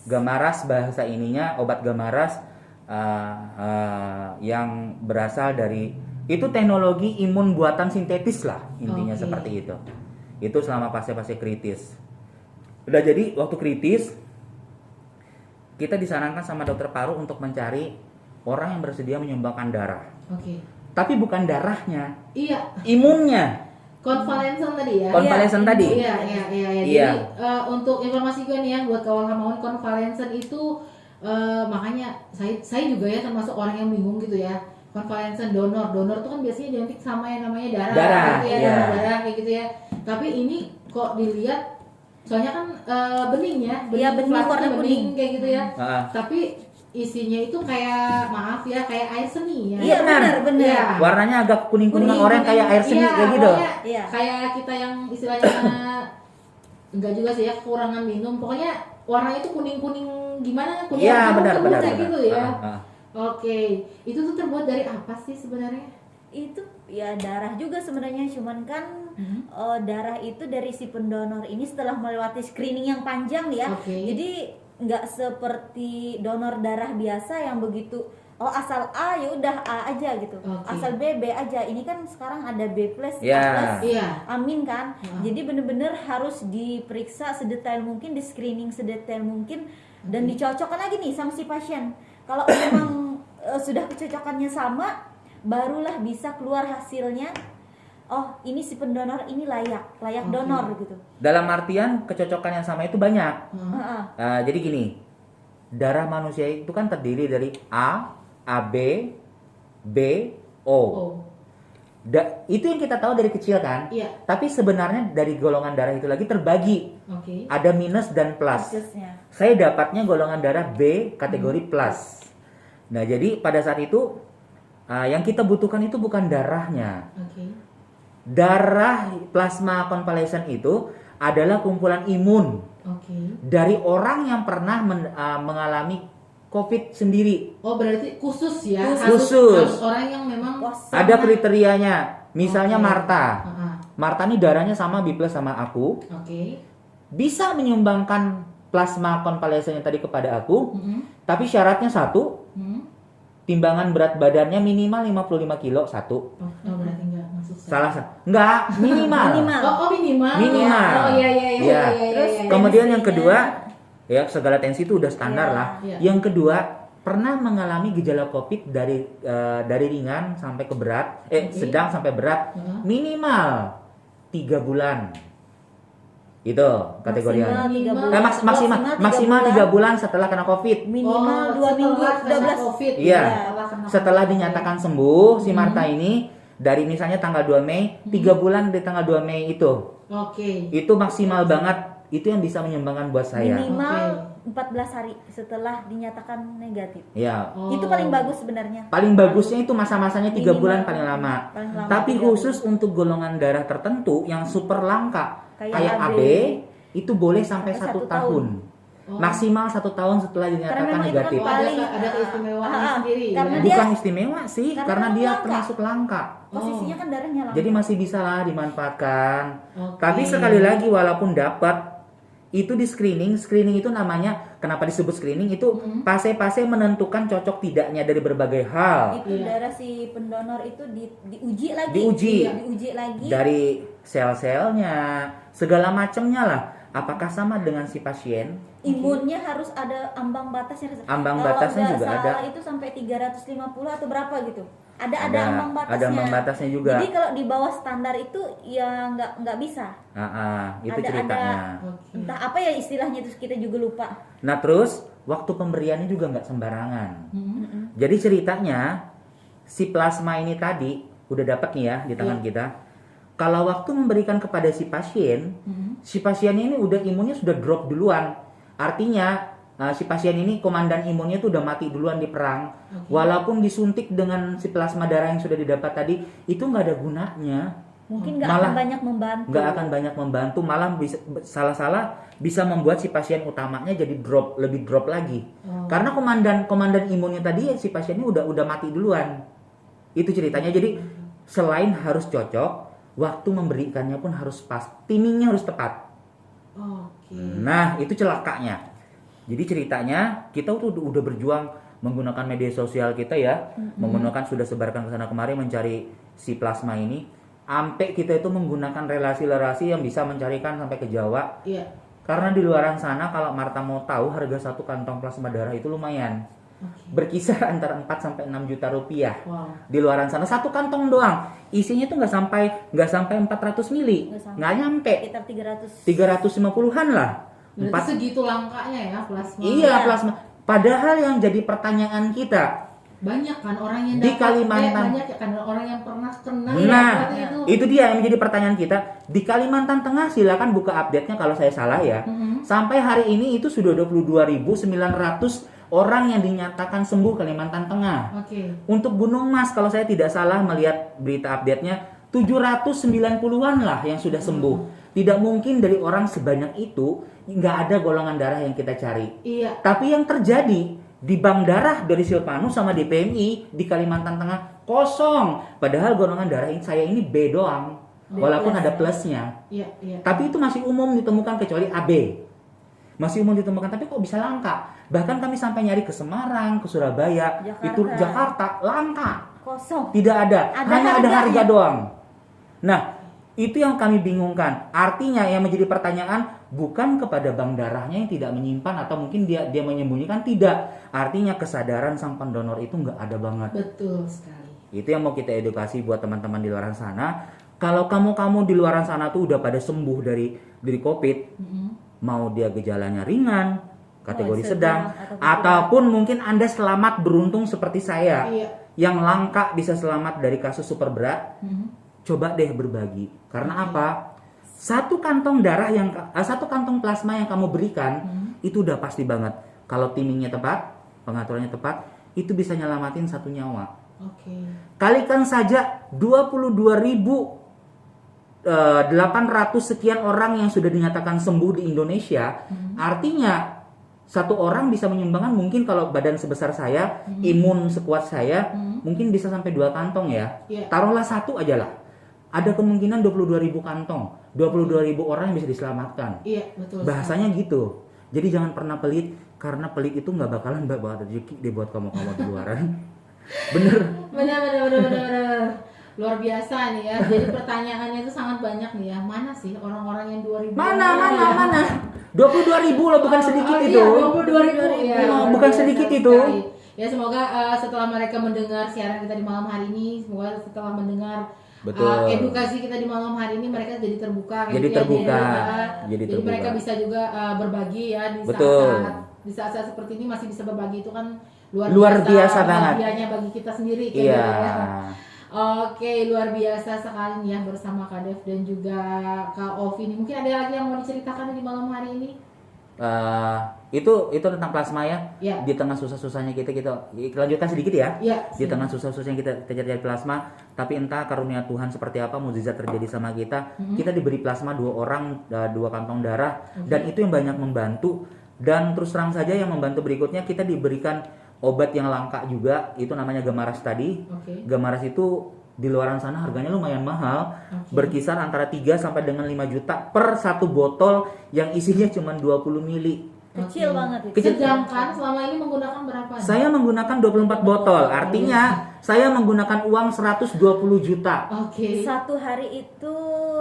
Gamaras bahasa ininya, obat Gamaras yang berasal dari itu teknologi imun buatan sintetis lah intinya, seperti itu. Itu selama fase-fase kritis. Udah jadi waktu kritis kita disarankan sama dokter paru untuk mencari orang yang bersedia menyumbangkan darah. Tapi bukan darahnya, imunnya. Konvalesen tadi ya. Konvalesen tadi. Iya. Jadi untuk informasi gue nih ya, buat kawan hamawan, konvalesen itu makanya saya juga ya termasuk orang yang bingung gitu ya. Konvalesen donor tuh kan biasanya identik sama yang namanya darah gitu ya, darah kayak gitu ya. Tapi ini kok dilihat, soalnya kan bening ya, bening warna kuning kayak gitu ya. Tapi isinya itu kayak maaf ya kayak air seni ya. Iya benar. Iya. Warnanya agak kuning-kuning oranye kayak air seni Iya, kayak gitu. pokoknya Iya. Kayak kita yang istilahnya enggak juga sih ya kekurangan minum. Pokoknya warnanya itu kuning-kuning gimana? Kuning Iya, benar kayak gitu ya. Ah. Oke, itu tuh terbuat dari apa sih sebenarnya? Itu ya darah juga sebenarnya, cuman kan darah itu dari si pendonor ini setelah melewati screening yang panjang nih ya. Oke. Jadi nggak seperti donor darah biasa yang begitu asal A ya udah A aja gitu. Oke. Asal B aja. Ini kan sekarang ada B+, A+, Ya. Iya. amin kan. Heeh. Jadi bener-bener harus diperiksa sedetail mungkin, di screening sedetail mungkin dan dicocokkan lagi nih sama si pasien. Kalau memang sudah kecocokannya sama, barulah bisa keluar hasilnya. Oh, ini si pendonor ini layak Oke. donor gitu. Dalam artian kecocokan yang sama itu banyak. Heeh. Jadi gini, darah manusia itu kan terdiri dari A, AB, B, O. Oh. Itu yang kita tahu dari kecil kan. Iya. Tapi sebenarnya dari golongan darah itu lagi terbagi. Oke. Ada minus dan plus. Khususnya. Saya dapatnya golongan darah B kategori plus. Nah, jadi pada saat itu yang kita butuhkan itu bukan darahnya. Oke. Darah plasma convalescent itu adalah kumpulan imun Oke. dari orang yang pernah mengalami COVID sendiri. Oh, berarti khusus ya. Khusus. Harus orang yang memang Ada kriterianya. Misalnya Oke. Marta. Heeh. Marta ini darahnya sama B+ sama aku. Oke. Bisa menyumbangkan plasma convalescent yang tadi kepada aku. Mm-mm. Tapi syaratnya satu, Hmm. timbangan berat badannya minimal 55 kilo satu. Oh, berarti enggak masuk. Enggak, minimal. Minimal. Oh, minimal. Minimal. Oh, iya. Iya. Terus Kemudian yang tensinya- kedua, ya segala tensi itu udah standar Iya. lah. Iya. Yang kedua, pernah mengalami gejala COVID dari ringan sampai ke berat, Oke. sedang sampai berat, Heeh. minimal 3 bulan. Itu kategorinya. Maksimal 3 Eh, bulan. Maksimal 3 bulan setelah kena COVID. Minimal 2 minggu, setelah kena 12. COVID. Iya. kena Setelah COVID. dinyatakan sembuh, si Marta ini dari misalnya tanggal 2 Mei, 3 bulan di tanggal 2 Mei itu. Oke. Itu maksimal banget. Itu yang bisa menyumbangkan buat saya. Minimal 14 hari setelah dinyatakan negatif. Ya. Oh. Itu paling bagus sebenarnya. Paling bagusnya itu masa-masanya 3 Minimal. bulan paling lama. Paling lama Tapi 3 khusus untuk golongan darah tertentu yang super langka kayak AB, itu boleh sampai Sampai 1 1 tahun. Oh. Maksimal 1 tahun setelah dinyatakan memang itu kan negatif. Oh, ada keistimewaannya sendiri. karena ya? dia- Bukan istimewa sih, karena karena dia langka. termasuk langka. Posisinya kan darahnya langka. Jadi masih bisa lah dimanfaatkan. Oke. Tapi sekali lagi walaupun dapat itu di screening itu namanya, kenapa disebut screening itu fase-fase menentukan cocok tidaknya dari berbagai hal. itu Iya. darah si pendonor itu diuji lagi. Diuji. Iya, diuji lagi. Dari sel-selnya, segala macamnya lah. Apakah sama dengan si pasien? Imunnya harus ada ambang batasnya. Ambang Kalau batasnya nggak juga salah ada. itu sampai 350 atau berapa gitu. Ada ambang batasnya. Ada ambang batasnya juga. Jadi kalau di bawah standar itu ya nggak bisa. Itu Ada- ceritanya. Oke. Entah apa ya istilahnya itu kita juga lupa. Nah terus waktu pemberiannya juga nggak sembarangan. Hmm. Jadi ceritanya si plasma ini tadi udah dapat nih ya di tangan Iya. kita. Kalau waktu memberikan kepada si pasien, Hmm. si pasien ini udah imunnya sudah drop duluan. Artinya si pasien ini komandan imunnya tuh udah mati duluan di perang. Oke. Walaupun disuntik dengan si plasma darah yang sudah didapat tadi, itu nggak ada gunanya. Mungkin nggak Malah akan banyak membantu. Nggak akan banyak membantu, malah bisa salah-salah bisa membuat si pasien utamanya jadi lebih drop lagi. Oh. Karena komandan imunnya tadi si pasien ini udah mati duluan. Itu ceritanya. Jadi selain harus cocok, waktu memberikannya pun harus pas, timingnya harus tepat. Oke. Nah, itu celakanya. Jadi ceritanya kita tuh udah berjuang menggunakan media sosial kita ya, menggunakan sudah sebarkan ke sana kemari mencari si plasma ini. Sampai kita itu menggunakan relasi-relasi yang bisa mencarikan sampai ke Jawa. Iya. Karena di luaran sana kalau Marta mau tahu harga satu kantong plasma darah itu lumayan. Oke. Berkisar antara 4 sampai 6 juta rupiah. Wow. Di luaran sana satu kantong doang. Isinya tuh nggak sampai 400 mili. Nggak nyampe. Sekitar 350-an lah. Berarti segitu langkanya ya plasma. Iya, plasma. Padahal yang jadi pertanyaan kita, Banyak kan orang yang Di dapat, Kalimantan. banyak kan orang yang pernah kena. Nah, seperti itu. itu dia yang menjadi pertanyaan kita. Di Kalimantan Tengah silakan buka update-nya kalau saya salah ya. Sampai hari ini itu sudah 22.900 orang yang dinyatakan sembuh Kalimantan Tengah. Oke. Untuk Gunung Mas, kalau saya tidak salah melihat berita update-nya, 790-an lah yang sudah sembuh. Tidak mungkin dari orang sebanyak itu nggak ada golongan darah yang kita cari. Iya. Tapi yang terjadi di bank darah dari Silpanus sama di PMI di Kalimantan Tengah kosong. Padahal golongan darah saya ini B doang. Walaupun ada plusnya. Iya, iya. Tapi itu masih umum ditemukan kecuali AB. Masih umum ditemukan, tapi kok bisa langka? Bahkan kami sampai nyari ke Semarang, ke Surabaya, itu Jakarta langka. Kosong. Tidak ada, hanya ada harga doang. Nah, itu yang kami bingungkan. Artinya yang menjadi pertanyaan bukan kepada bank darahnya yang tidak menyimpan atau mungkin dia menyembunyikan, tidak. Artinya kesadaran sang pendonor itu nggak ada banget. Betul sekali. Itu yang mau kita edukasi buat teman-teman di luar sana. Kalau kamu di luar sana tuh udah pada sembuh dari COVID, mau dia gejalanya ringan, kategori sedang, ataupun mungkin Anda selamat beruntung seperti saya, yang langka bisa selamat dari kasus super berat, coba deh berbagi. Karena apa? Satu kantong plasma yang kamu berikan itu udah pasti banget. Kalau timingnya tepat, pengaturannya tepat, itu bisa nyelamatin satu nyawa. Kalikan saja 22.800 sekian orang yang sudah dinyatakan sembuh di Indonesia. Artinya satu orang bisa menyumbangkan, mungkin kalau badan sebesar saya, imun sekuat saya, mungkin bisa sampai 2 kantong ya. Taruhlah satu aja lah. Ada kemungkinan 22.000 kantong, 22.000 orang yang bisa diselamatkan. Iya, betul. Bahasanya gitu. Jadi jangan pernah pelit, karena pelit itu nggak bakalan bawa rezeki deh buat kamu di luaran. Bener. Luar biasa nih ya. Jadi pertanyaannya itu sangat banyak nih ya. Mana sih orang-orang yang 2000? Mana? 22.000 loh, bukan sedikit itu. Iya, 22.000 ya. Bukan sedikit itu. Ya, semoga setelah mereka mendengar siaran kita di malam hari ini, semoga setelah mendengar edukasi kita di malam hari ini, mereka jadi terbuka. Jadi terbuka. Jadi mereka bisa juga berbagi ya di saat-saat seperti ini, masih bisa berbagi, itu kan luar biasa banget. Bahagianya bagi kita sendiri. Iya. Oke, luar biasa sekali nih ya bersama Kak Dev dan juga Kak Ovi nih. Mungkin ada lagi yang mau diceritakan di malam hari ini? Itu tentang plasma ya. Di tengah susah-susahnya kita lanjutkan sedikit ya. Di tengah susah-susahnya kita cari plasma, tapi entah karunia Tuhan seperti apa, mukjizat terjadi sama kita. Kita diberi plasma 2 orang, 2 kantong darah, dan itu yang banyak membantu. Dan terus terang saja yang membantu berikutnya, kita diberikan obat yang langka juga, itu namanya Gemaras tadi. Gemaras itu di luaran sana harganya lumayan mahal, berkisar antara 3 sampai dengan 5 juta per satu botol yang isinya cuma 20 mili. Kecil banget itu. Sedangkan selama ini menggunakan berapa? Saya menggunakan 24 botol, artinya saya menggunakan uang 120 juta. Satu hari itu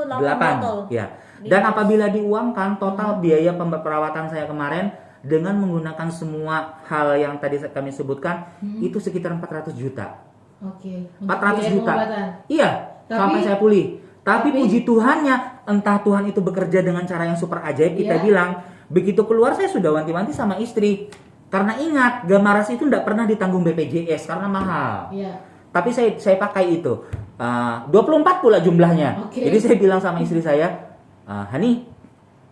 8 botol. Ya. Dan apabila diuangkan total biaya perawatan saya kemarin dengan menggunakan semua hal yang tadi kami sebutkan, itu sekitar 400 juta. 400 juta. Iya, sampai saya pulih. Tapi puji Tuhannya, entah Tuhan itu bekerja dengan cara yang super ajaib. Kita bilang, begitu keluar saya sudah wanti-wanti sama istri. Karena ingat, Gemaras itu tidak pernah ditanggung BPJS karena mahal. Tapi saya pakai itu. 24 pula jumlahnya. Jadi saya bilang sama istri saya, Hani,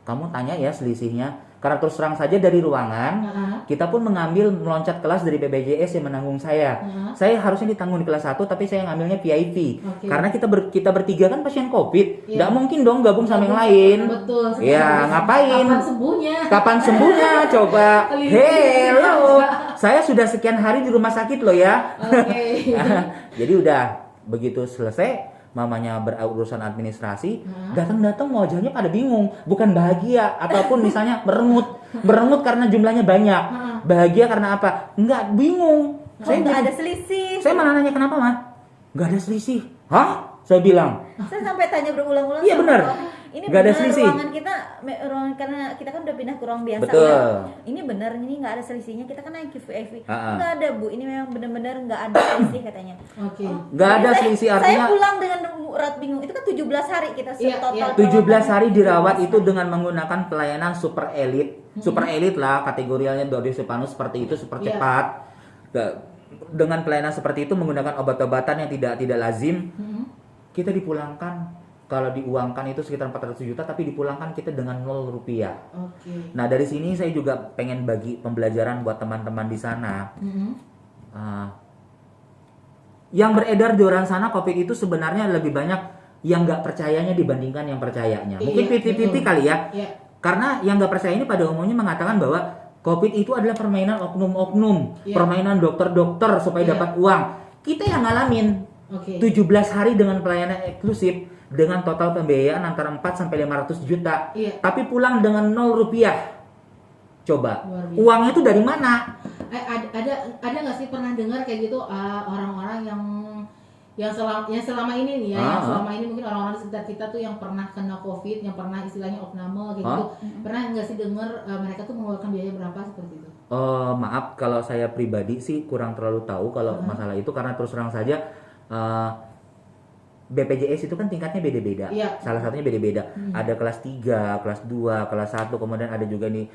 kamu tanya ya selisihnya. Karena terus terang saja dari ruangan, kita pun meloncat kelas dari BPJS yang menanggung saya. Saya harusnya ditanggung di kelas 1, tapi saya ngambilnya VIP. Karena kita bertiga kan pasien COVID, nggak mungkin dong gabung sama yang lain. Betul. Ya ngapain? Kapan sembuhnya? Coba. Hello, saya sudah sekian hari di rumah sakit loh ya. Jadi udah begitu selesai. Mamanya berurusan administrasi, datang wajahnya pada bingung, bukan bahagia ataupun misalnya merengut karena jumlahnya banyak. Bahagia karena apa? Enggak, bingung. Saya nggak ada selisih. Saya malah nanya kenapa, Ma? Nggak ada selisih. Hah? Saya bilang. Saya sampai tanya berulang-ulang. Iya benar. Ini nggak ada selisih. Ruangan karena kita kan udah pindah ke ruang biasa. Betul. Ya. Ini benar, ini nggak ada selisihnya. Kita kan naik VIP. Nggak ada, Bu. Ini memang benar-benar nggak ada selisih katanya. Nggak ada selisih, artinya. Saya pulang dengan berat bingung. Itu kan 17 hari kita total. 17 hari dirawat itu dengan menggunakan pelayanan super elit. Super elit lah kategorinya dari Silpanus seperti itu, super cepat. Dengan pelayanan seperti itu menggunakan obat-obatan yang tidak lazim. Kita dipulangkan kalau diuangkan itu sekitar 400 juta, tapi dipulangkan kita dengan 0 rupiah. Oke. Nah dari sini saya juga pengen bagi pembelajaran buat teman-teman di sana. Yang beredar di luar sana COVID itu sebenarnya lebih banyak yang nggak percayanya dibandingkan yang percayanya. Mungkin Iya, 50-50 kali ya. Iya. Karena yang nggak percaya ini pada umumnya mengatakan bahwa COVID itu adalah permainan oknum-oknum, Iya. permainan dokter-dokter supaya Iya. dapat uang. Kita yang ngalamin Oke. 17 hari dengan pelayanan eksklusif dengan total pembiayaan antara 4 sampai 500 juta. Iya. Tapi pulang dengan 0 rupiah. Coba, Luar biasa. uangnya itu dari mana? Ada nggak sih pernah dengar kayak gitu orang-orang yang selama ini nih ya, yang selama ini mungkin orang-orang di sekitar kita tuh yang pernah kena COVID, yang pernah istilahnya opname kayak gitu, pernah nggak sih dengar mereka tuh mengeluarkan biaya berapa seperti itu? Maaf kalau saya pribadi sih kurang terlalu tahu kalau masalah itu, karena terus terang saja BPJS itu kan tingkatnya beda-beda. Iya. Salah satunya beda-beda. Ada kelas 3, kelas 2, kelas 1, kemudian ada juga nih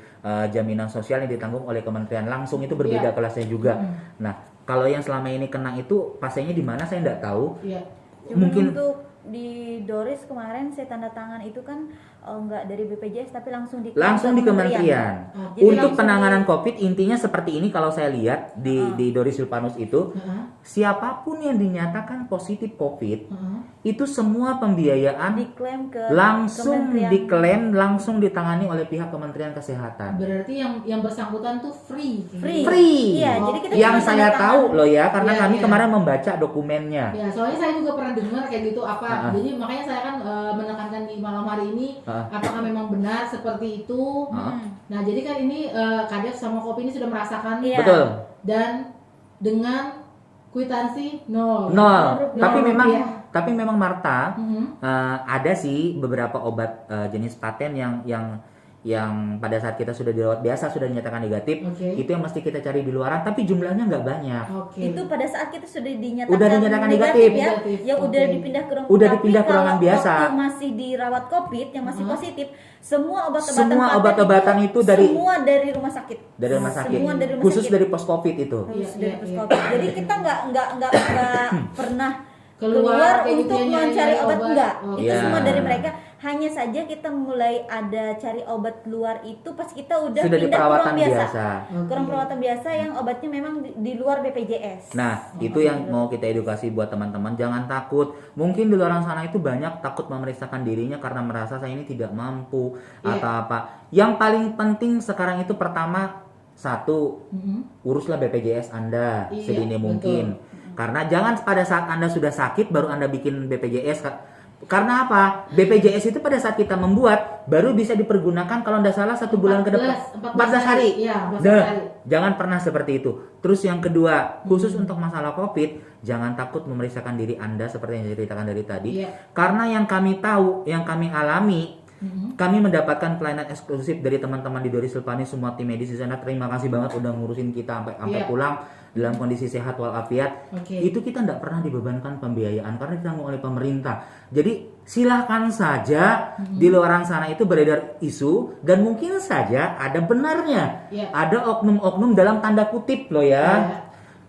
jaminan sosial yang ditanggung oleh kementerian langsung, itu berbeda Iya. kelasnya juga. Nah, kalau yang selama ini kena itu pasiennya di mana saya nggak tahu. Iya. Cuman Mungkin untuk di Doris kemarin saya tanda tangan itu kan nggak dari BPJS tapi langsung di kementerian. Jadi Untuk langsung penanganan COVID intinya seperti ini kalau saya lihat di Doris Silvanus itu, siapapun yang dinyatakan positif COVID itu semua pembiayaan diklaim ke langsung kementerian. diklaim, langsung ditangani oleh pihak Kementerian Kesehatan. Berarti yang bersangkutan tuh free. Free. Iya, jadi kita Yang cuma saya tanda tahu tangan. loh ya, karena Iya, kami iya. kemarin membaca dokumennya. Ya, soalnya saya juga pernah dengar kayak gitu apa. Jadi makanya saya kan menekankan di malam hari ini apakah memang benar seperti itu. Nah, jadi kan ini Kadep sama Kopi ini sudah merasakan Iya. Betul. dan dengan kwitansi nol. Nol. Tapi Nol memang rupiah. tapi memang Marta, Mhm. ada sih beberapa obat jenis paten yang pada saat kita sudah dirawat biasa sudah dinyatakan negatif, Oke. itu yang mesti kita cari di luaran, tapi jumlahnya nggak banyak. Oke. Itu pada saat kita sudah dinyatakan, Udah dinyatakan negatif. ya, Negatif. yang udah Oke. dipindah ke ruang Udah tapi dipindah ke ruangan kalau biasa. waktu masih dirawat COVID yang masih positif, semua obat-obatan Semua paten obat-obatan itu semua dari rumah sakit. dari rumah sakit, Semua dari rumah khusus sakit. dari pos COVID itu. Khusus Iya, dari iya, pos iya. COVID. Jadi kita nggak pernah Keluar keluar kayak gitu untuk ya, mencari nyari obat obat. enggak. Oh, Itu iya. semua dari mereka. Hanya saja kita mulai ada cari obat luar itu pas kita udah Sudah di pindah ke perawatan ruang biasa. biasa. Oke. Kurang perawatan biasa yang obatnya memang di luar BPJS. Nah, itu yang mau kita edukasi buat teman-teman, jangan takut. Mungkin di luar sana itu banyak takut memeriksakan dirinya karena merasa saya ini tidak mampu atau apa. Yang paling penting sekarang itu pertama, satu, uruslah BPJS Anda Iya, sedini betul. mungkin. Karena jangan pada saat Anda sudah sakit baru Anda bikin BPJS. Karena apa? BPJS itu pada saat kita membuat baru bisa dipergunakan kalau tidak salah 1 bulan ke depan, 14 hari. Iya, 14 Dah, hari. jangan pernah seperti itu. Terus yang kedua, khusus untuk masalah COVID, jangan takut memeriksakan diri Anda seperti yang diceritakan dari tadi. Iya. Karena yang kami tahu, yang kami alami, kami mendapatkan pelayanan eksklusif dari teman-teman di Doris Silvanus, semua tim medis di sana. Terima kasih banget udah ngurusin kita sampai Iya. pulang dalam kondisi sehat walafiat. Oke. Itu kita tidak pernah dibebankan pembiayaan karena ditanggung oleh pemerintah. Jadi silahkan saja di luar sana itu beredar isu dan mungkin saja ada benarnya. Iya. Ada oknum-oknum dalam tanda kutip loh ya.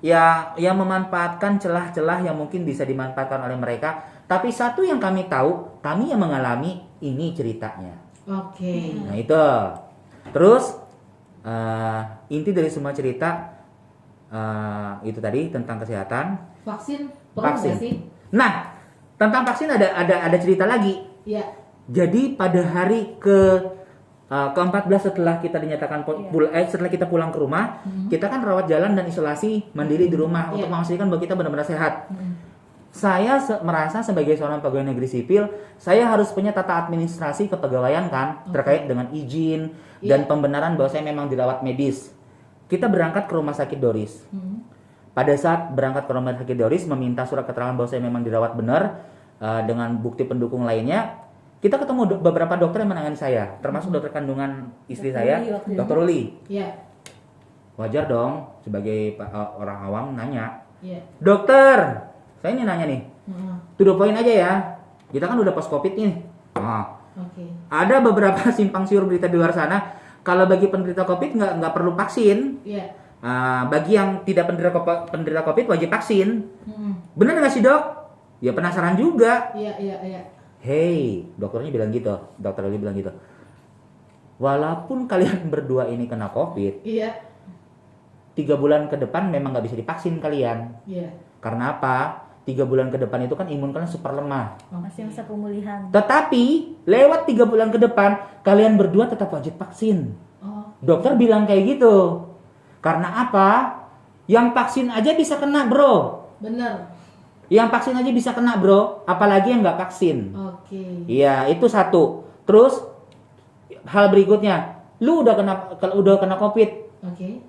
Yang memanfaatkan celah-celah yang mungkin bisa dimanfaatkan oleh mereka. Tapi satu yang kami tahu, kami yang mengalami ini ceritanya. Oke. Nah itu. Terus inti dari semua cerita itu tadi tentang kesehatan. Vaksin perlu Vaksin. nggak sih? Nah, tentang vaksin ada cerita lagi. Iya. Jadi pada hari ke-14 setelah kita dinyatakan setelah kita pulang ke rumah, kita kan rawat jalan dan isolasi mandiri di rumah untuk memastikan bahwa kita benar-benar sehat. Saya merasa sebagai seorang pegawai negeri sipil, saya harus punya tata administrasi kepegawaian kan terkait dengan izin dan pembenaran bahwa saya memang dirawat medis. Kita berangkat ke rumah sakit Doris. Pada saat berangkat ke rumah sakit Doris meminta surat keterangan bahwa saya memang dirawat benar dengan bukti pendukung lainnya. Kita ketemu beberapa dokter yang menangani saya, termasuk dokter kandungan istri saya, Dr. Uli. Iya. Wajar dong sebagai orang awam nanya, Iya. dokter, saya ini nanya nih, Heeh. to the point aja ya. Kita kan udah post covid nih. Oke. Ada beberapa simpang siur berita di luar sana. Kalau bagi penderita covid nggak perlu vaksin. Iya. Bagi yang tidak penderita covid wajib vaksin. Benar nggak sih dok? Ya penasaran juga. Iya. hey, dokternya bilang gitu, dokter Lili bilang gitu. Walaupun kalian berdua ini kena COVID, Iya. 3 bulan ke depan memang nggak bisa divaksin kalian. Iya. Karena apa? 3 bulan ke depan itu kan imun kalian super lemah. Masih masa pemulihan. Tetapi lewat 3 bulan ke depan kalian berdua tetap wajib vaksin. Oh. Dokter bilang kayak gitu. Karena apa? Yang vaksin aja bisa kena, bro. Bener. Yang vaksin aja bisa kena, bro. Apalagi yang nggak vaksin. Oke. Iya, itu satu. Terus hal berikutnya, lu udah kena COVID. Oke.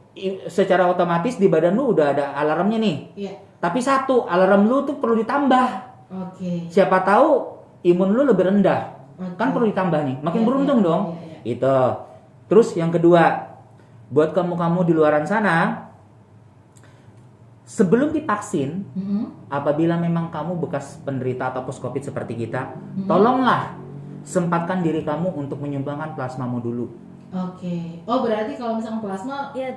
Secara otomatis di badan lu udah ada alarmnya nih. Iya. Tapi satu, alarm lu tuh perlu ditambah. Oke. Siapa tahu imun lu lebih rendah. Oke. Kan perlu ditambah nih. Makin Iya, beruntung iya, dong. iya, Itu. Terus yang kedua, buat kamu-kamu di luaran sana, sebelum divaksin, apabila memang kamu bekas penderita atau post COVID seperti kita, tolonglah sempatkan diri kamu untuk menyumbangkan plasmamu dulu. Oke. Oh, berarti kalau misalkan plasma, Ya,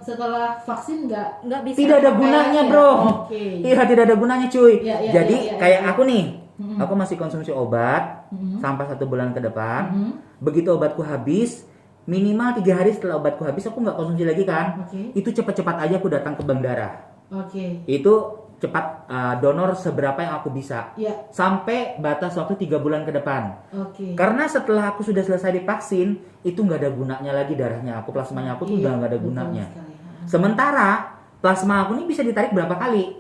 setelah vaksin nggak bisa. Tidak ada gunanya, bro. Oke. Iya, tidak ada gunanya, cuy. Iya, iya, Jadi iya, iya, kayak iya. aku nih, aku masih konsumsi obat sampai 1 bulan ke depan. Begitu obatku habis, minimal 3 hari setelah obatku habis aku nggak konsumsi lagi kan. Oke. Itu cepat-cepat aja aku datang ke bank darah. Oke. Itu cepat donor seberapa yang aku bisa. Iya. Sampai batas waktu 3 bulan ke depan. Oke. Karena setelah aku sudah selesai divaksin, itu nggak ada gunanya lagi darahnya aku, plasmanya aku tuh Iya, udah nggak ada betul gunanya. sekali. Sementara plasma aku ini bisa ditarik berapa kali,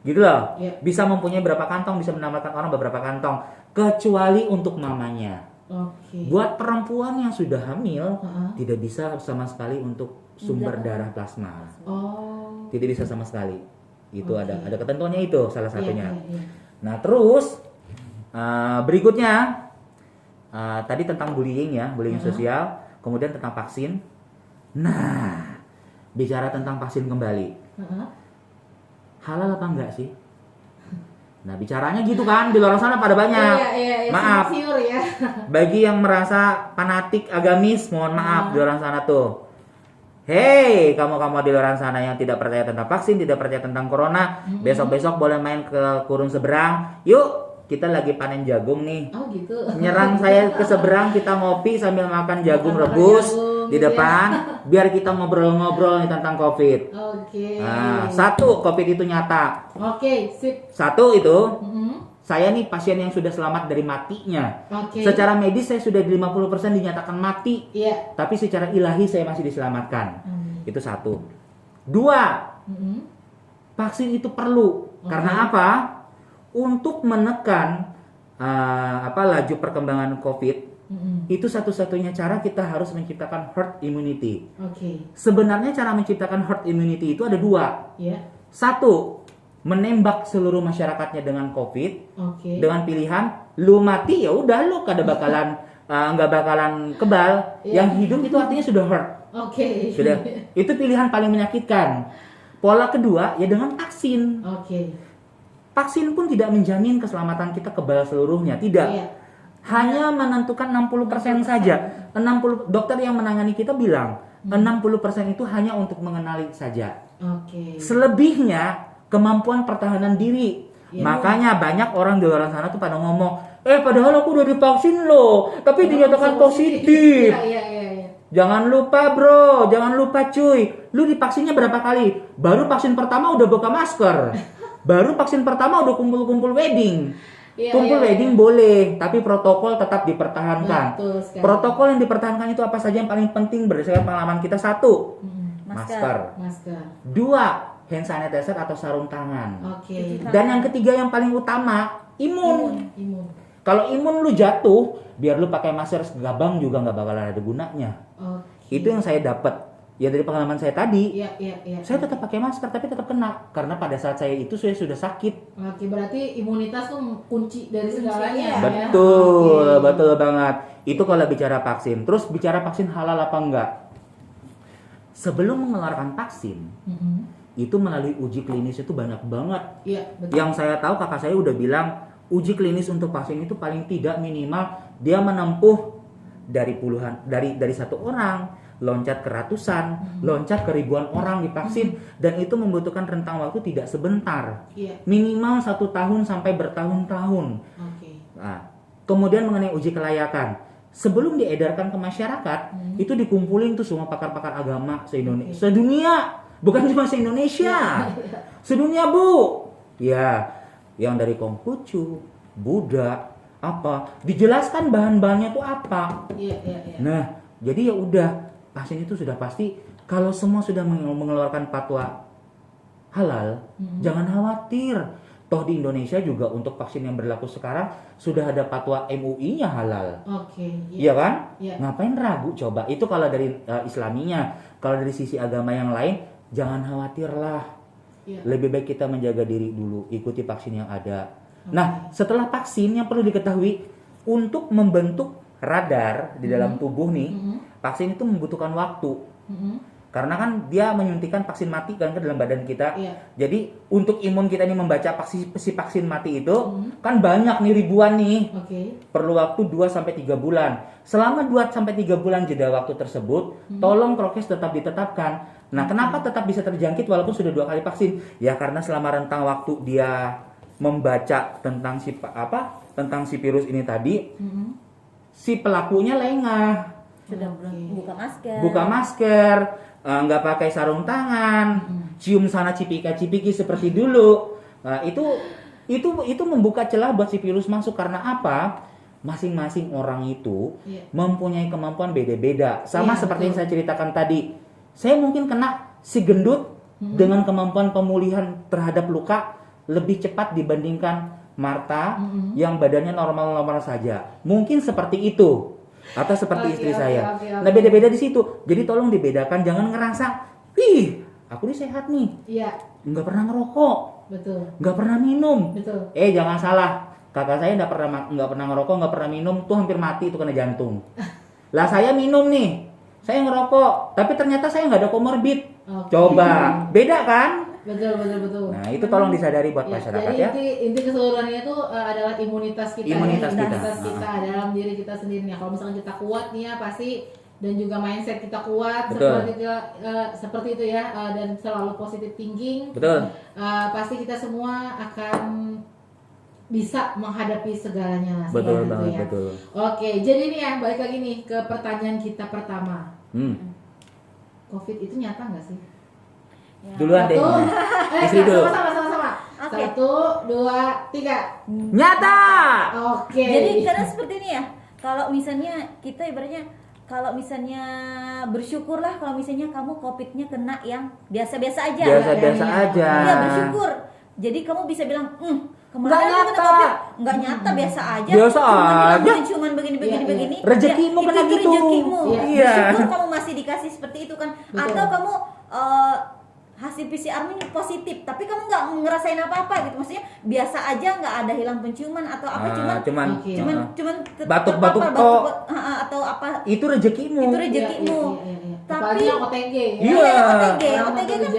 gitu loh. Iya. Bisa mempunyai berapa kantong, bisa menamatkan orang beberapa kantong, kecuali untuk mamanya. Oke. Buat perempuan yang sudah hamil, Heeh. tidak bisa sama sekali untuk sumber darah plasma, Oh. tidak bisa sama sekali. Itu Oke. ada ketentuannya itu salah Iya, satunya. iya, iya. Nah terus berikutnya tadi tentang bullying ya, bullying sosial, kemudian tentang vaksin. Nah, bicara tentang vaksin kembali, Heeh. halal apa enggak sih? Nah bicaranya gitu kan, di luar sana pada banyak. Iya, Maaf, siur ya. bagi yang merasa fanatik agamis, mohon maaf di luar sana tuh. Hei, kamu-kamu di luar sana yang tidak percaya tentang vaksin, tidak percaya tentang corona, besok-besok boleh main ke kurung seberang. Yuk, kita lagi panen jagung nih. Oh gitu. Nyerang saya ke seberang, kita ngopi sambil makan jagung Makan rebus jagung, di gitu depan, biar kita ngobrol-ngobrol nih tentang COVID. Oke. Nah, satu, COVID itu nyata. Oke, sip. Satu itu, Mhm. saya nih pasien yang sudah selamat dari matinya. Oke. Secara medis saya sudah di 50% dinyatakan mati. Iya. Tapi secara ilahi saya masih diselamatkan. Hmm. Itu satu. Dua, Mhm. vaksin itu perlu. Karena apa? Untuk menekan laju perkembangan COVID, Mhm. itu satu-satunya cara kita harus menciptakan herd immunity. Oke. Sebenarnya cara menciptakan herd immunity itu ada 2. Iya. Satu, menembak seluruh masyarakatnya dengan COVID Oke. dengan pilihan lu mati ya udah lu kada bakalan nggak bakalan kebal. Iya. Yang hidup itu artinya sudah herd. Oke. Sudah. Itu pilihan paling menyakitkan. Pola kedua ya dengan vaksin. Oke. Vaksin pun tidak menjamin keselamatan kita kebal seluruhnya, tidak. Iya. Hanya menentukan 60% saja. 60 dokter yang menangani kita bilang 60% itu hanya untuk mengenali saja. Oke. Selebihnya kemampuan pertahanan diri. Iya. Makanya banyak orang di luar sana tuh pada ngomong, padahal aku udah divaksin loh, tapi dinyatakan positif. Iya. Jangan lupa bro, jangan lupa cuy. Lu divaksinnya berapa kali? Baru vaksin pertama udah buka masker. Baru vaksin pertama udah kumpul-kumpul wedding. Iya, Kumpul iya, wedding boleh, tapi protokol tetap dipertahankan. Betul sekali. Protokol yang dipertahankan itu apa saja yang paling penting berdasarkan pengalaman kita? Satu, Mhm. masker. Masker. Dua, hand sanitizer atau sarung tangan. Oke. Dan yang ketiga yang paling utama, imun. Imun. Kalau imun lu jatuh, biar lu pakai masker segabang juga nggak bakalan ada gunanya. Oke. Itu yang saya dapat. Ya dari pengalaman saya tadi, Iya. saya tetap pakai masker tapi tetap kena karena pada saat saya itu saya sudah sakit. Oke, berarti imunitas tuh kunci dari segalanya. Iya. Ya? Betul, Oke. betul banget. Itu kalau bicara vaksin. Terus bicara vaksin halal apa enggak? Sebelum mengeluarkan vaksin, Mhm. itu melalui uji klinis itu banyak banget. Iya, betul. Yang saya tahu kakak saya udah bilang uji klinis untuk vaksin itu paling tidak minimal dia menempuh dari puluhan dari satu orang loncat ke ratusan, loncat ke ribuan orang divaksin, dan itu membutuhkan rentang waktu tidak sebentar, minimal 1 tahun sampai bertahun-tahun. Nah, kemudian mengenai uji kelayakan, sebelum diedarkan ke masyarakat, itu dikumpulin tuh semua pakar-pakar agama se-Indonesia, sedunia, bukan cuma se-Indonesia, sedunia Bu. Ya, yang dari Konghucu, Buddha, apa, dijelaskan bahan-bahannya tuh apa. Nah, jadi ya udah, vaksin itu sudah pasti. Kalau semua sudah mengeluarkan fatwa halal, jangan khawatir. Toh di Indonesia juga untuk vaksin yang berlaku sekarang sudah ada fatwa MUI-nya halal. Iya kan? Ngapain ragu coba? Itu kalau dari Islaminya. Kalau dari sisi agama yang lain, jangan khawatirlah. Lebih baik kita menjaga diri dulu, ikuti vaksin yang ada. Nah, setelah vaksin yang perlu diketahui, untuk membentuk radar di dalam tubuh nih, vaksin itu membutuhkan waktu. Karena kan dia menyuntikkan vaksin mati kan ke dalam badan kita. Jadi untuk imun kita ini membaca si vaksin mati itu kan banyak nih, ribuan nih. Perlu waktu 2-3 bulan. Selama 2-3 bulan jeda waktu tersebut, tolong prokes tetap ditetapkan. Nah, kenapa tetap bisa terjangkit walaupun sudah 2 kali vaksin? Ya karena selama rentang waktu dia membaca tentang si virus ini tadi, si pelakunya lengah. Sudah Buka masker, nggak pakai sarung tangan, cium sana cipika-cipiki seperti dulu. Nah, itu membuka celah buat si virus masuk. Karena apa? Masing-masing orang itu mempunyai kemampuan beda-beda. Sama seperti yang saya ceritakan tadi. Saya mungkin kena si gendut dengan kemampuan pemulihan terhadap luka lebih cepat dibandingkan Marta yang badannya normal-normal saja. Mungkin seperti itu. Atau seperti istri saya. Nah, beda-beda di situ. Jadi tolong dibedakan, jangan ngerasa, "Ih, aku ini sehat nih." Nggak pernah ngerokok. Nggak pernah minum. Jangan salah. Kakak saya nggak pernah ngerokok, nggak pernah minum, tuh hampir mati itu kena jantung. Lah saya minum nih. Saya ngerokok, tapi ternyata saya nggak ada komorbid. Coba, beda kan? Betul. Nah, itu tolong disadari buat masyarakat ya. Jadi inti keseluruhannya itu adalah imunitas kita. Imunitas kita dalam diri kita sendiri. Nah, kalau misalkan kita kuat nih ya pasti, dan juga mindset kita kuat seperti itu ya, dan selalu positive thinking. Pasti kita semua akan bisa menghadapi segalanya. Betul banget, betul. Oke, jadi nih ya, balik lagi nih ke pertanyaan kita pertama. COVID itu nyata nggak sih? Duluan deh. Istri dulu. Sama-sama. 1, 2, 3. Nyata. Oke. Jadi karena seperti ini ya. Kalau misalnya kita ibaratnya, kalau misalnya bersyukurlah kalau misalnya kamu COVID-nya kena yang biasa-biasa aja. Biasa-biasa aja. Iya, bersyukur. Jadi kamu bisa bilang, kemarin aku kena COVID, nggak nyata, biasa aja. Cuman begini. Rezekimu kena gitu. Rezekimu. Iya. Bersyukur kamu masih dikasih seperti itu kan. Atau kamu hasil PCR ini positif, tapi kamu nggak ngerasain apa-apa gitu, maksudnya biasa aja, nggak ada hilang penciuman atau apa, cuman batuk-batuk atau apa, itu rezekimu. Tapi yang OTG OTG kan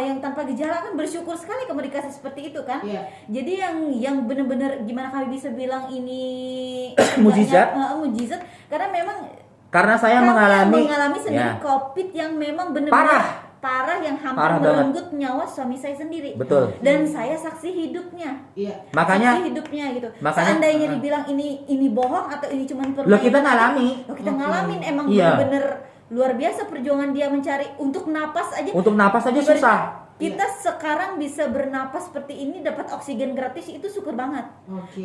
yang tanpa gejala kan bersyukur sekali kamu dikasih seperti itu kan. Jadi yang benar-benar gimana kami bisa bilang ini mujizat karena memang saya mengalami sendiri COVID yang memang benar-benar parah yang hampir merenggut nyawa suami saya sendiri. Betul. Dan saya saksi hidupnya. Makanya saksi hidupnya gitu. Seandainya dibilang ini bohong atau ini cuma permainan. Kita ngalami. Kita ngalamin emang bener-bener luar biasa perjuangan dia mencari untuk napas aja. Untuk napas aja susah. Kita sekarang bisa bernapas seperti ini, dapat oksigen gratis, itu syukur banget.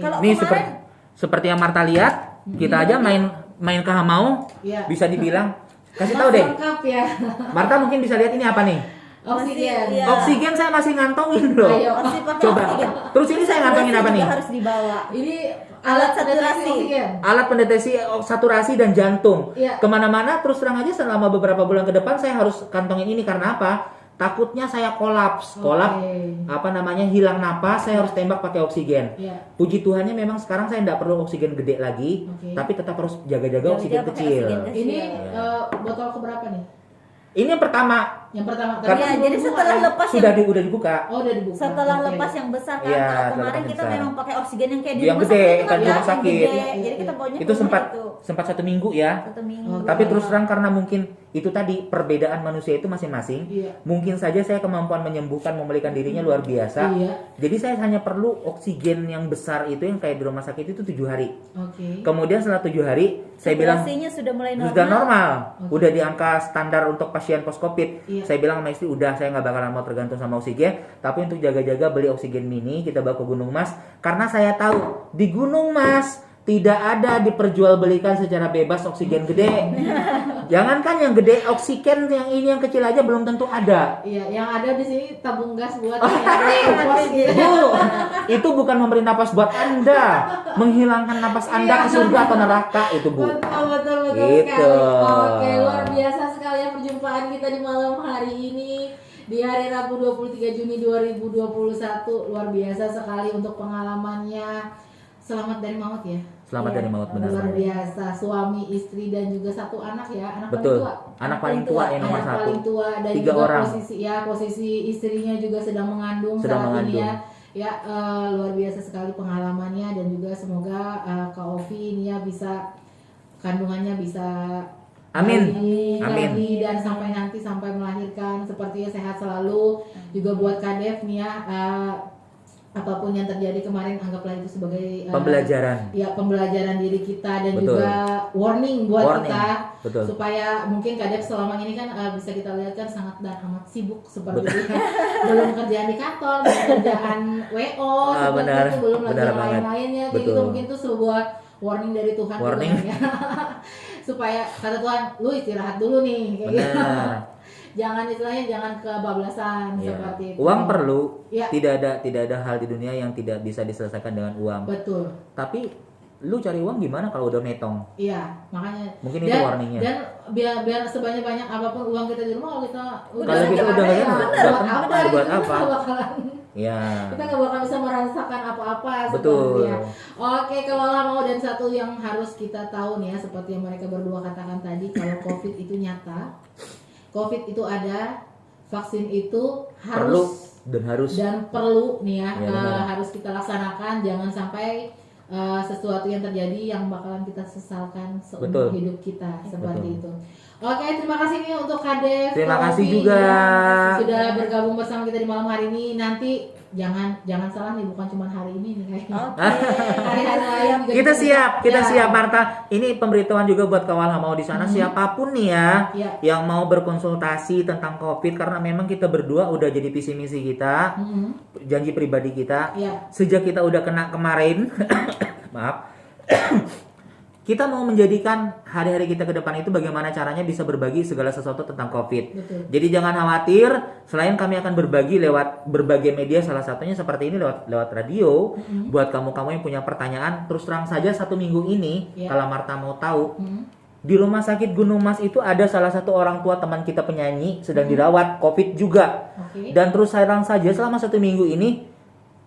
Kalau kemarin seperti yang Marta lihat, kita aja main ke Hamau, bisa dibilang. Kasih tahu deh. Lengkap ya. Marta mungkin bisa lihat ini apa nih? Oksigen. Oksigen saya masih ngantongin loh. Coba. Oksigen. Terus ini saya ngantongin apa nih? Harus dibawa. Ini alat saturasi. Alat pendeteksi saturasi dan jantung. Kemana-mana terus terang aja selama beberapa bulan ke depan saya harus kantongin ini karena apa? Takutnya saya kolaps, hilang napas, saya harus tembak pakai oksigen. Puji Tuhannya memang sekarang saya tidak perlu oksigen gede lagi, tapi tetap harus jaga-jaga oksigen kecil. Ini botol keberapa nih? Ini yang pertama. Jadi setelah lepas udah dibuka. Udah dibuka. Setelah lepas yang besar kan. Kalau kemarin kita memang pakai oksigen yang kayak di yang rumah gede, sakit kan di rumah sakit. Jadi kita bawanya itu sempat 1 minggu ya. 1 minggu. Tapi terus terang karena mungkin itu tadi perbedaan manusia itu masing-masing. Mungkin saja saya kemampuan menyembuhkan, memulihkan dirinya luar biasa. Jadi saya hanya perlu oksigen yang besar itu yang kayak di rumah sakit itu 7 hari. Kemudian setelah 7 hari saya bilang sudah mulai normal. Sudah normal. Udah di angka standar untuk pasien post covid. Saya bilang sama istri, udah saya nggak bakalan mau tergantung sama oksigen, tapi untuk jaga-jaga beli oksigen mini, kita bawa ke Gunung Mas karena saya tahu di Gunung Mas tidak ada diperjualbelikan secara bebas oksigen gede. Jangankan yang gede, oksigen yang ini yang kecil aja belum tentu ada. Iya, yang ada di sini tabung gas buat Bu, itu bukan memberi napas buat Anda, menghilangkan napas Anda ke surga atau neraka itu, Bu. Betul Gitu. sekali. Oke, luar biasa sekali ya perjumpaan kita di malam hari ini. Di hari Rabu 23 Juni 2021. Luar biasa sekali untuk pengalamannya. Selamat dari maut ya. Selamat dari maut, benar. Luar biasa, suami, istri dan juga 1 anak ya. Anak Betul. paling tua. Anak paling tua yang nomor 1. Paling tua dan 3 juga orang. posisi istrinya juga sedang mengandung saat ini ya. Ya, luar biasa sekali pengalamannya dan juga semoga Kak Ovi ini ya bisa kandungannya bisa Amin. Amin. Dan sampai melahirkan sepertinya sehat selalu. Juga buat Kak Dev nih ya, apapun yang terjadi kemarin anggaplah itu sebagai pembelajaran. Ya, pembelajaran diri kita dan Betul. juga warning buat kita. Betul. Supaya mungkin Kak Dev selama ini kan bisa kita lihat kan sangat dan amat sibuk seperti itu. Belum kerjaan di kantor, belum kerjaan WO seperti itu, belum lagi yang lain-lainnya kayak gitu. Mungkin itu sebuah warning dari Tuhan. Warning. Ya. Supaya kata Tuhan, lu istirahat dulu nih kayak gitu. Jangan istilahnya jangan kebablasan seperti itu. Uang perlu. Tidak ada hal di dunia yang tidak bisa diselesaikan dengan uang. Betul. Tapi lu cari uang gimana kalau udah metong? Iya, makanya. Mungkin itu warningnya. Dan biar sebanyak-banyak apapun uang kita di rumah, kalau kita udah buat apa? Ya. Kita nggak bakal bisa merasakan apa-apa. Betul. Ya. Oke, kalau mau dan satu yang harus kita tahu nih ya, seperti yang mereka berdua katakan tadi, kalau COVID itu nyata, COVID itu ada, vaksin itu harus dan perlu nih ya, harus kita laksanakan. Jangan sampai sesuatu yang terjadi yang bakalan kita sesalkan seumur hidup kita seperti itu. Oke, terima kasih nih untuk Kak Dev. Terima kasih juga sudah bergabung bersama kita di malam hari ini. Nanti jangan salah nih, bukan cuma hari ini nih kayaknya. Hari-hari lain juga kita siap Marta. Ini pemberitahuan juga buat kawan mau di sana, siapapun nih ya yang mau berkonsultasi tentang COVID, karena memang kita berdua udah jadi visi misi kita, janji pribadi kita. Sejak kita udah kena kemarin, maaf. Kita mau menjadikan hari-hari kita ke depan itu bagaimana caranya bisa berbagi segala sesuatu tentang COVID. Betul. Jadi jangan khawatir, selain kami akan berbagi lewat berbagai media, salah satunya seperti ini lewat radio. Buat kamu-kamu yang punya pertanyaan, terus terang saja 1 minggu ini, kalau Marta mau tahu, di rumah sakit Gunung Mas itu ada salah satu orang tua teman kita penyanyi sedang dirawat COVID juga. Dan terus terang saja selama 1 minggu ini,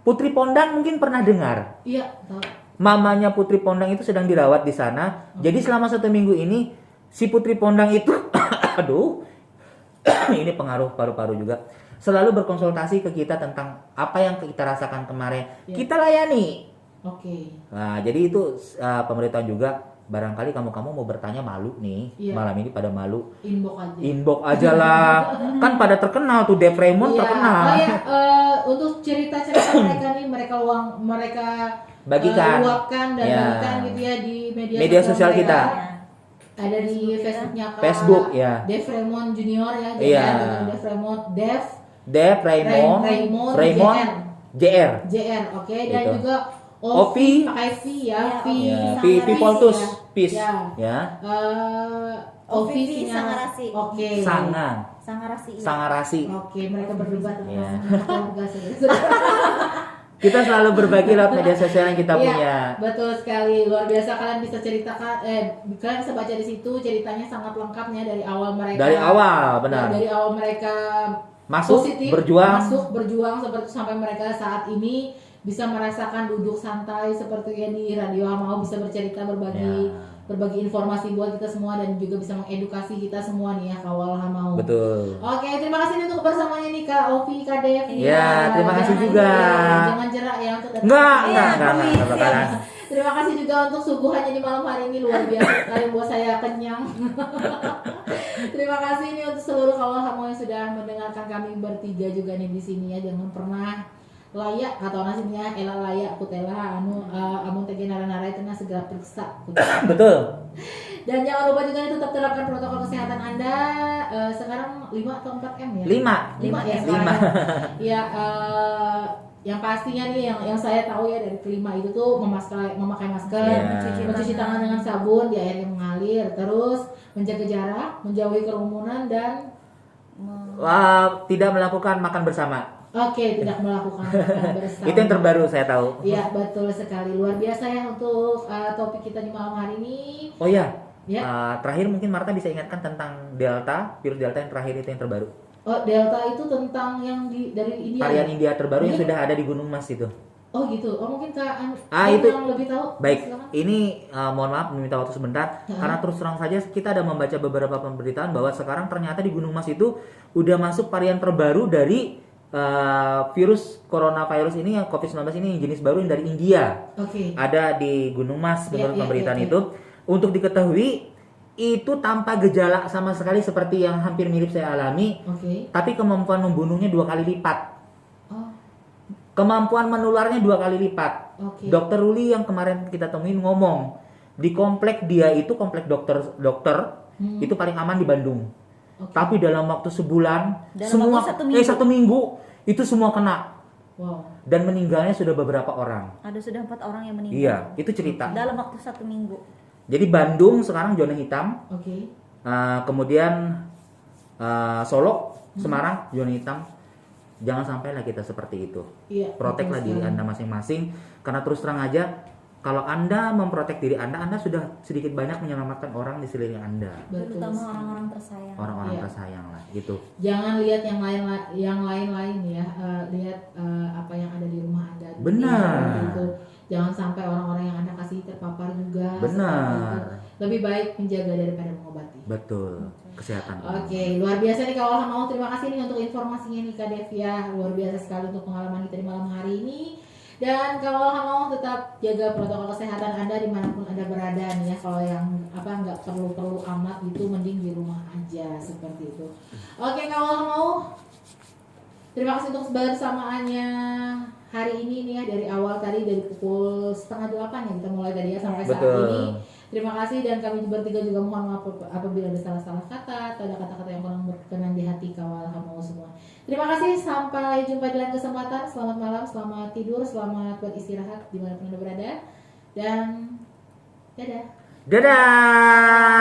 Putri Pondang mungkin pernah dengar. Iya, tahu. Mamanya Putri Pondang itu sedang dirawat di sana. Jadi selama 1 minggu ini si Putri Pondang itu aduh ini pengaruh paru-paru juga, selalu berkonsultasi ke kita tentang apa yang kita rasakan kemarin. Kita layani. Nah, jadi itu pemberitahuan juga. Barangkali kamu mau bertanya malu nih, malam ini pada malu, inbox aja lah. Kan pada terkenal tuh, Dev Raymond terkenal. Untuk cerita-cerita mereka nih, mereka bagikan, luapkan dan bagikan gitu ya di media sosial kita. Ada di Facebooknya Kak Facebook ya. Dev Raymond Junior ya. Dev Raymond JR. Oke. Dan gitu. juga Ovi pakai V ya. People to Peace ya. Ovi Sangarasi. Sangarasi. Oke, mereka berdebat tentang keluarga. Kita selalu berbagi lewat media sosial yang kita punya. Betul sekali, luar biasa. Kalian bisa ceritakan, kalian bisa baca di situ ceritanya sangat lengkapnya dari awal mereka. Dari awal, benar. Dari awal mereka masuk, positif, berjuang seperti sampai mereka saat ini bisa merasakan duduk santai seperti yang di Radio Hamau, bisa bercerita, berbagi informasi buat kita semua dan juga bisa mengedukasi kita semua nih ya, Kawal Hamau. Betul. Oke, terima kasih untuk kebersamaannya nih Kak Ovi, Kak Dev. Ya, terima kasih juga. Jangan jerak ya untuk datang. Enggak bakalan. Terima kasih juga untuk suguhannya di malam hari ini, luar biasa sekali, buat saya kenyang. Terima kasih nih untuk seluruh kawal hamo yang sudah mendengarkan kami bertiga juga nih di sini ya. Jangan pernah layak atau nasibnya ela layak kutela amun tege nara-nara itu segera periksa. Betul. Dan jangan lupa juga nih tetap terapkan protokol kesehatan Anda. Sekarang 5 atau 4M ya? 5 ya sekarang. Ya, yang pastinya nih yang saya tahu ya dari kelima itu tuh memakai masker, mencuci tangan dengan sabun di air yang mengalir, terus menjaga jarak, menjauhi kerumunan dan tidak melakukan makan bersama. Oke, tidak melakukan makan bersama. Itu yang terbaru saya tahu. Iya, betul sekali. Luar biasa ya untuk topik kita di malam hari ini. Oh ya. Ya. Terakhir mungkin Marta bisa ingatkan tentang Delta, virus Delta yang terakhir itu yang terbaru. Oh, Delta itu tentang yang dari India. Varian ya? India terbaru yang sudah ada di Gunung Mas itu. Oh gitu. Oh mungkin Kak itu yang lebih tahu. baik. Silakan. Ini mohon maaf meminta waktu sebentar karena terus terang saja kita ada membaca beberapa pemberitaan bahwa sekarang ternyata di Gunung Mas itu udah masuk varian terbaru dari virus coronavirus ini yang COVID-19 ini yang jenis baru yang dari India. Oke. Ada di Gunung Mas menurut pemberitaan ya. itu. Untuk diketahui itu tanpa gejala sama sekali seperti yang hampir mirip saya alami. Oke. Tapi kemampuan membunuhnya 2 kali lipat. Oh. Kemampuan menularnya 2 kali lipat. Oke. Dokter Ruli yang kemarin kita temuin ngomong di komplek dia itu komplek dokter itu paling aman di Bandung. Okay. Tapi dalam waktu sebulan Dalam semua waktu 1 minggu itu semua kena. Wow. Dan meninggalnya sudah beberapa orang. Ada sudah 4 orang yang meninggal. Iya, itu cerita. Dalam waktu 1 minggu. Jadi Bandung sekarang zona hitam. Oke. Kemudian Solo, Semarang zona hitam. Jangan sampailah kita seperti itu. Iya. Proteklah diri Anda masing-masing. Karena terus terang aja, kalau Anda memprotek diri Anda sudah sedikit banyak menyelamatkan orang di sekeliling Anda. Betul. Terutama orang-orang tersayang. Orang-orang tersayang lah, gitu. Jangan lihat yang lain ya. Lihat apa yang ada di rumah Anda. Benar. Gitu. Jangan sampai orang-orang yang Anda kasih terpapar juga. Benar. Lebih baik menjaga daripada mengobati. Betul. Kesehatan. Oke, luar biasa nih Kawal Hamo. Terima kasih nih untuk informasinya nih Kak Devia. Luar biasa sekali untuk pengalaman kita di malam hari ini. Dan Kawal Hamo tetap jaga protokol kesehatan Anda dimanapun Anda berada nih ya. Kalau yang nggak perlu amat gitu, mending di rumah aja seperti itu. Oke Kawal Hamo. Terima kasih untuk bersamaannya hari ini nih ya, dari awal tadi dari pukul 7:30 ya kita mulai tadi ya sampai saat ini. Terima kasih dan kami bertiga juga mohon maaf apabila ada salah-salah kata atau ada kata-kata yang kurang berkenan di hati Kawal Hamo semua. Terima kasih, sampai jumpa di lain kesempatan. Selamat malam, selamat tidur, selamat beristirahat dimanapun Anda berada. Dan dadah. Dadah.